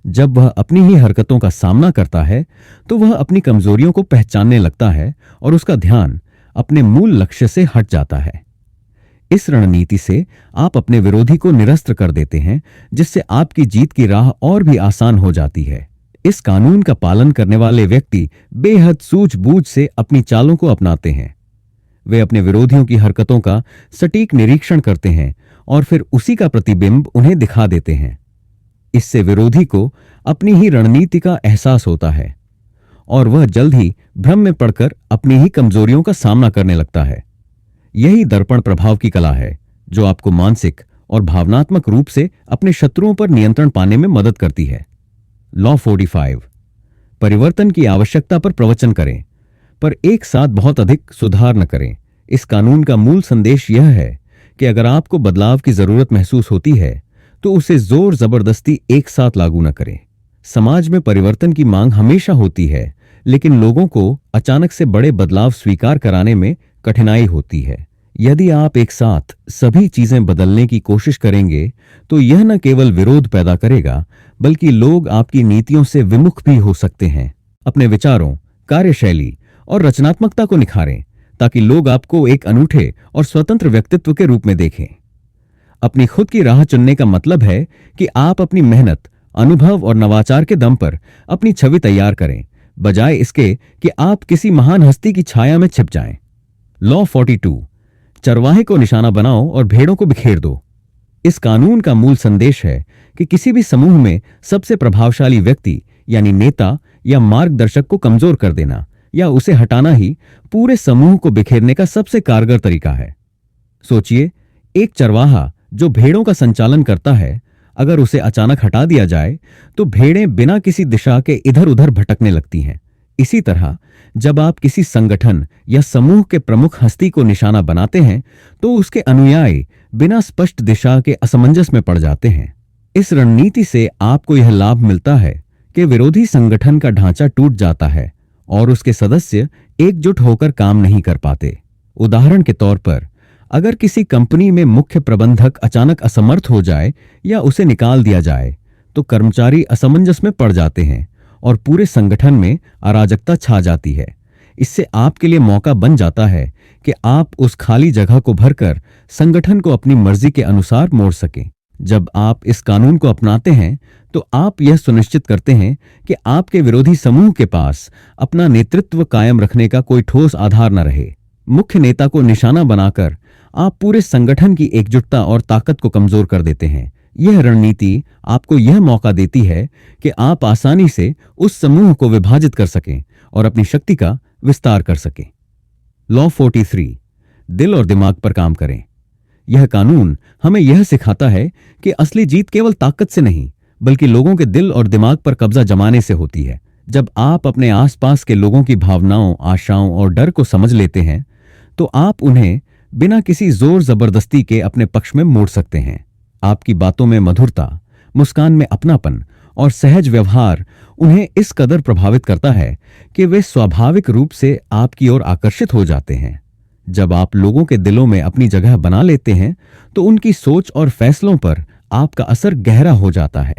जब वह अपनी ही हरकतों का सामना करता है, तो वह अपनी कमजोरियों को पहचानने लगता है और उसका ध्यान अपने मूल लक्ष्य से हट जाता है। इस रणनीति से आप अपने विरोधी को निरस्त कर देते हैं, जिससे आपकी जीत की राह और भी आसान हो जाती है। इस कानून का पालन करने वाले व्यक्ति बेहद सूझबूझ से अपनी चालों को अपनाते हैं। वे अपने विरोधियों की हरकतों का सटीक निरीक्षण करते हैं और फिर उसी का प्रतिबिंब उन्हें दिखा देते हैं। इससे विरोधी को अपनी ही रणनीति का एहसास होता है और वह जल्द ही भ्रम में पड़कर अपनी ही कमजोरियों का सामना करने लगता है। यही दर्पण प्रभाव की कला है, जो आपको मानसिक और भावनात्मक रूप से अपने शत्रुओं पर नियंत्रण पाने में मदद करती है। लॉ 45, परिवर्तन की आवश्यकता पर प्रवचन करें, पर एक साथ बहुत अधिक सुधार न करें। इस कानून का मूल संदेश यह है कि अगर आपको बदलाव की जरूरत महसूस होती है, तो उसे जोर जबरदस्ती एक साथ लागू न करें। समाज में परिवर्तन की मांग हमेशा होती है, लेकिन लोगों को अचानक से बड़े बदलाव स्वीकार कराने में कठिनाई होती है। यदि आप एक साथ सभी चीजें बदलने की कोशिश करेंगे, तो यह न केवल विरोध पैदा करेगा, बल्कि लोग आपकी नीतियों से विमुख भी हो सकते हैं। अपने विचारों, कार्यशैली और रचनात्मकता को निखारें, ताकि लोग आपको एक अनूठे और स्वतंत्र व्यक्तित्व के रूप में देखें। अपनी खुद की राह चुनने का मतलब है कि आप अपनी मेहनत, अनुभव और नवाचार के दम पर अपनी छवि तैयार करें, बजाय इसके कि आप किसी महान हस्ती की छाया में छिप जाएं। लॉ 42, चरवाहे को निशाना बनाओ और भेड़ों को बिखेर दो। इस कानून का मूल संदेश है कि किसी भी समूह में सबसे प्रभावशाली व्यक्ति यानी नेता या मार्गदर्शक को कमजोर कर देना या उसे हटाना ही पूरे समूह को बिखेरने का सबसे कारगर तरीका है। सोचिए, एक चरवाहा जो भेड़ों का संचालन करता है, अगर उसे अचानक हटा दिया जाए, तो भेड़ें बिना किसी दिशा के इधर उधर भटकने लगती हैं। इसी तरह जब आप किसी संगठन या समूह के प्रमुख हस्ती को निशाना बनाते हैं तो उसके अनुयायी बिना स्पष्ट दिशा के असमंजस में पड़ जाते हैं। इस रणनीति से आपको यह लाभ मिलता है कि विरोधी संगठन का ढांचा टूट जाता है और उसके सदस्य एकजुट होकर काम नहीं कर पाते। उदाहरण के तौर पर, अगर किसी कंपनी में मुख्य प्रबंधक अचानक असमर्थ हो जाए या उसे निकाल दिया जाए तो कर्मचारी असमंजस में पड़ जाते हैं और पूरे संगठन में अराजकता छा जाती है। इससे आपके लिए मौका बन जाता है कि आप उस खाली जगह को भरकर संगठन को अपनी मर्जी के अनुसार मोड़ सकें। जब आप इस कानून को अपनाते हैं तो आप यह सुनिश्चित करते हैं कि आपके विरोधी समूह के पास अपना नेतृत्व कायम रखने का कोई ठोस आधार न रहे। मुख्य नेता को निशाना बनाकर आप पूरे संगठन की एकजुटता और ताकत को कमजोर कर देते हैं। यह रणनीति आपको यह मौका देती है कि आप आसानी से उस समूह को विभाजित कर सकें और अपनी शक्ति का विस्तार कर सकें। लॉ 43, दिल और दिमाग पर काम करें। यह कानून हमें यह सिखाता है कि असली जीत केवल ताकत से नहीं बल्कि लोगों के दिल और दिमाग पर कब्जा जमाने से होती है। जब आप अपने आसपास के लोगों की भावनाओं, आशाओं और डर को समझ लेते हैं तो आप उन्हें बिना किसी जोर जबरदस्ती के अपने पक्ष में मोड़ सकते हैं। आपकी बातों में मधुरता, मुस्कान में अपनापन और सहज व्यवहार उन्हें इस कदर प्रभावित करता है कि वे स्वाभाविक रूप से आपकी ओर आकर्षित हो जाते हैं। जब आप लोगों के दिलों में अपनी जगह बना लेते हैं तो उनकी सोच और फैसलों पर आपका असर गहरा हो जाता है।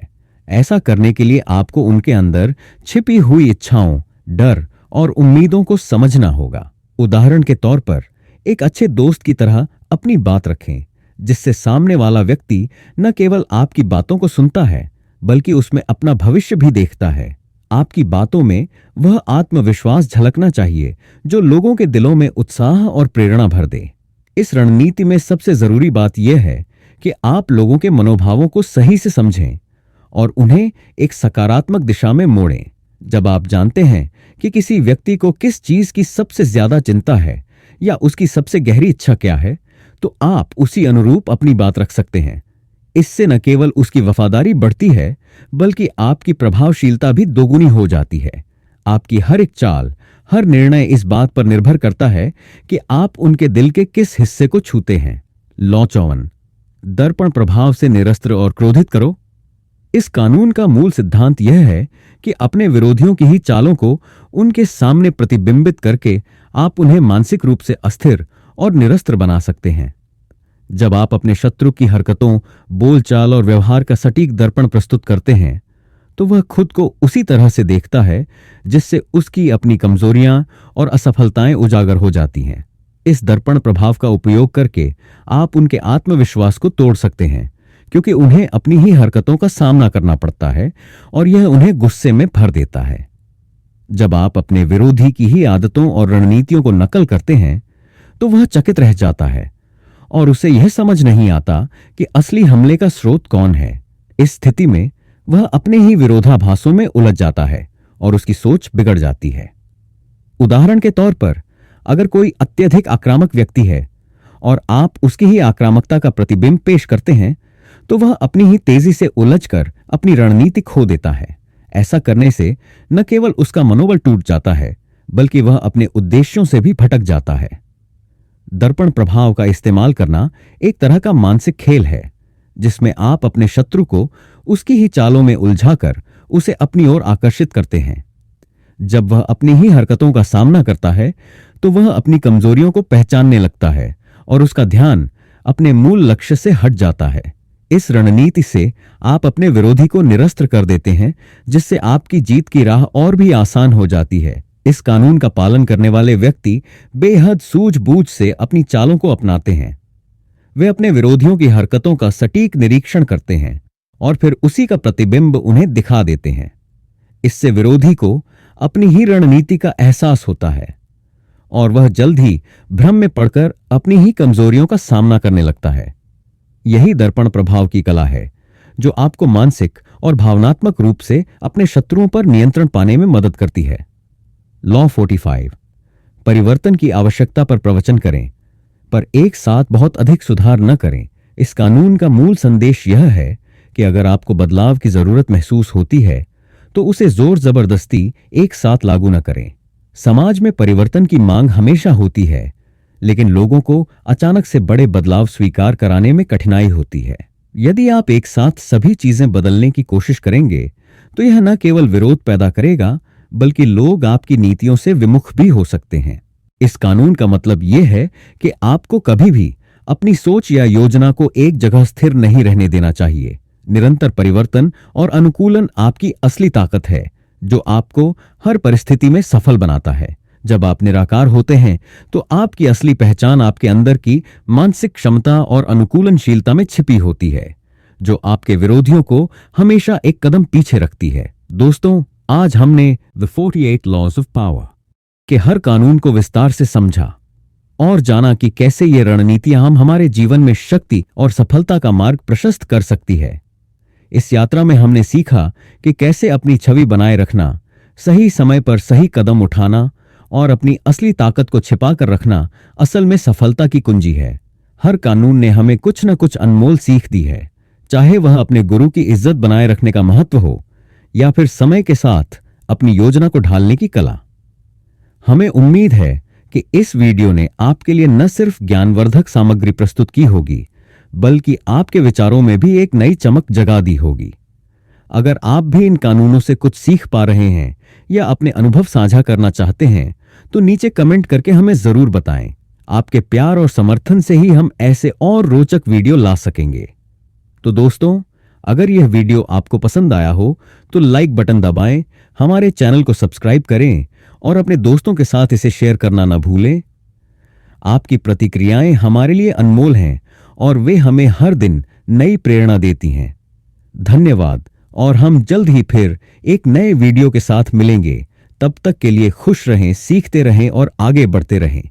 ऐसा करने के लिए आपको उनके अंदर छिपी हुई इच्छाओं, डर और उम्मीदों को समझना होगा। उदाहरण के तौर पर, एक अच्छे दोस्त की तरह अपनी बात रखें जिससे सामने वाला व्यक्ति न केवल आपकी बातों को सुनता है बल्कि उसमें अपना भविष्य भी देखता है। आपकी बातों में वह आत्मविश्वास झलकना चाहिए जो लोगों के दिलों में उत्साह और प्रेरणा भर दे। इस रणनीति में सबसे जरूरी बात यह है कि आप लोगों के मनोभावों को सही से समझें और उन्हें एक सकारात्मक दिशा में मोड़ें। जब आप जानते हैं कि किसी व्यक्ति को किस चीज की सबसे ज्यादा चिंता है या उसकी सबसे गहरी इच्छा क्या है तो आप उसी अनुरूप अपनी बात रख सकते हैं। इससे न केवल उसकी वफादारी बढ़ती है बल्कि आपकी प्रभावशीलता भी दोगुनी हो जाती है। आपकी हर एक चाल, हर निर्णय इस बात पर निर्भर करता है कि आप उनके दिल के किस हिस्से को छूते हैं। लॉ 54, दर्पण प्रभाव से निरस्त्र और क्रोधित करो। इस कानून का मूल सिद्धांत यह है कि अपने विरोधियों की ही चालों को उनके सामने प्रतिबिंबित करके आप उन्हें मानसिक रूप से अस्थिर और निरस्त्र बना सकते हैं। जब आप अपने शत्रु की हरकतों, बोलचाल और व्यवहार का सटीक दर्पण प्रस्तुत करते हैं तो वह खुद को उसी तरह से देखता है जिससे उसकी अपनी कमजोरियां और असफलताएं उजागर हो जाती हैं। इस दर्पण प्रभाव का उपयोग करके आप उनके आत्मविश्वास को तोड़ सकते हैं क्योंकि उन्हें अपनी ही हरकतों का सामना करना पड़ता है और यह उन्हें गुस्से में भर देता है। जब आप अपने विरोधी की ही आदतों और रणनीतियों को नकल करते हैं तो वह चकित रह जाता है और उसे यह समझ नहीं आता कि असली हमले का स्रोत कौन है। इस स्थिति में वह अपने ही विरोधाभासों में उलझ जाता है और उसकी सोच बिगड़ जाती है। उदाहरण के तौर पर, अगर कोई अत्यधिक आक्रामक व्यक्ति है और आप उसकी ही आक्रामकता का प्रतिबिंब पेश करते हैं तो वह अपनी ही तेजी से उलझकर अपनी रणनीति खो देता है। ऐसा करने से न केवल उसका मनोबल टूट जाता है बल्कि वह अपने उद्देश्यों से भी भटक जाता है। दर्पण प्रभाव का इस्तेमाल करना एक तरह का मानसिक खेल है जिसमें आप अपने शत्रु को उसकी ही चालों में उलझाकर उसे अपनी ओर आकर्षित करते हैं। जब वह अपनी ही हरकतों का सामना करता है तो वह अपनी कमजोरियों को पहचानने लगता है और उसका ध्यान अपने मूल लक्ष्य से हट जाता है। इस रणनीति से आप अपने विरोधी को निरस्त कर देते हैं जिससे आपकी जीत की राह और भी आसान हो जाती है। इस कानून का पालन करने वाले व्यक्ति बेहद सूझबूझ से अपनी चालों को अपनाते हैं। वे अपने विरोधियों की हरकतों का सटीक निरीक्षण करते हैं और फिर उसी का प्रतिबिंब उन्हें दिखा देते हैं। इससे विरोधी को अपनी ही रणनीति का एहसास होता है और वह जल्द ही भ्रम में पड़कर अपनी ही कमजोरियों का सामना करने लगता है। यही दर्पण प्रभाव की कला है जो आपको मानसिक और भावनात्मक रूप से अपने शत्रुओं पर नियंत्रण पाने में मदद करती है। लॉ 45, परिवर्तन की आवश्यकता पर प्रवचन करें पर एक साथ बहुत अधिक सुधार न करें। इस कानून का मूल संदेश यह है कि अगर आपको बदलाव की जरूरत महसूस होती है तो उसे जोर जबरदस्ती एक साथ लागू न करें। समाज में परिवर्तन की मांग हमेशा होती है, लेकिन लोगों को अचानक से बड़े बदलाव स्वीकार कराने में कठिनाई होती है। यदि आप एक साथ सभी चीजें बदलने की कोशिश करेंगे तो यह न केवल विरोध पैदा करेगा, बल्कि लोग आपकी नीतियों से विमुख भी हो सकते हैं। इस कानून का मतलब यह है कि आपको कभी भी अपनी सोच या योजना को एक जगह स्थिर नहीं रहने देना चाहिए। निरंतर परिवर्तन और अनुकूलन आपकी असली ताकत है, जो आपको हर परिस्थिति में सफल बनाता है। जब आप निराकार होते हैं तो आपकी असली पहचान आपके अंदर की मानसिक क्षमता और अनुकूलनशीलता में छिपी होती है, जो आपके विरोधियों को हमेशा एक कदम पीछे रखती है। दोस्तों, आज हमने द 48 लॉज ऑफ पावर के हर कानून को विस्तार से समझा और जाना कि कैसे ये रणनीतियां हम हमारे जीवन में शक्ति और सफलता का मार्ग प्रशस्त कर सकती है। इस यात्रा में हमने सीखा कि कैसे अपनी छवि बनाए रखना, सही समय पर सही कदम उठाना और अपनी असली ताकत को छिपा कर रखना असल में सफलता की कुंजी है। हर कानून ने हमें कुछ न कुछ अनमोल सीख दी है, चाहे वह अपने गुरु की इज्जत बनाए रखने का महत्व हो या फिर समय के साथ अपनी योजना को ढालने की कला। हमें उम्मीद है कि इस वीडियो ने आपके लिए न सिर्फ ज्ञानवर्धक सामग्री प्रस्तुत की होगी, बल्कि आपके विचारों में भी एक नई चमक जगा दी होगी। अगर आप भी इन कानूनों से कुछ सीख पा रहे हैं या अपने अनुभव साझा करना चाहते हैं तो नीचे कमेंट करके हमें जरूर बताएं। आपके प्यार और समर्थन से ही हम ऐसे और रोचक वीडियो ला सकेंगे। तो दोस्तों, अगर यह वीडियो आपको पसंद आया हो तो लाइक बटन दबाएं, हमारे चैनल को सब्सक्राइब करें और अपने दोस्तों के साथ इसे शेयर करना न भूलें। आपकी प्रतिक्रियाएं हमारे लिए अनमोल हैं और वे हमें हर दिन नई प्रेरणा देती हैं। धन्यवाद, और हम जल्द ही फिर एक नए वीडियो के साथ मिलेंगे। तब तक के लिए खुश रहें, सीखते रहें और आगे बढ़ते रहें।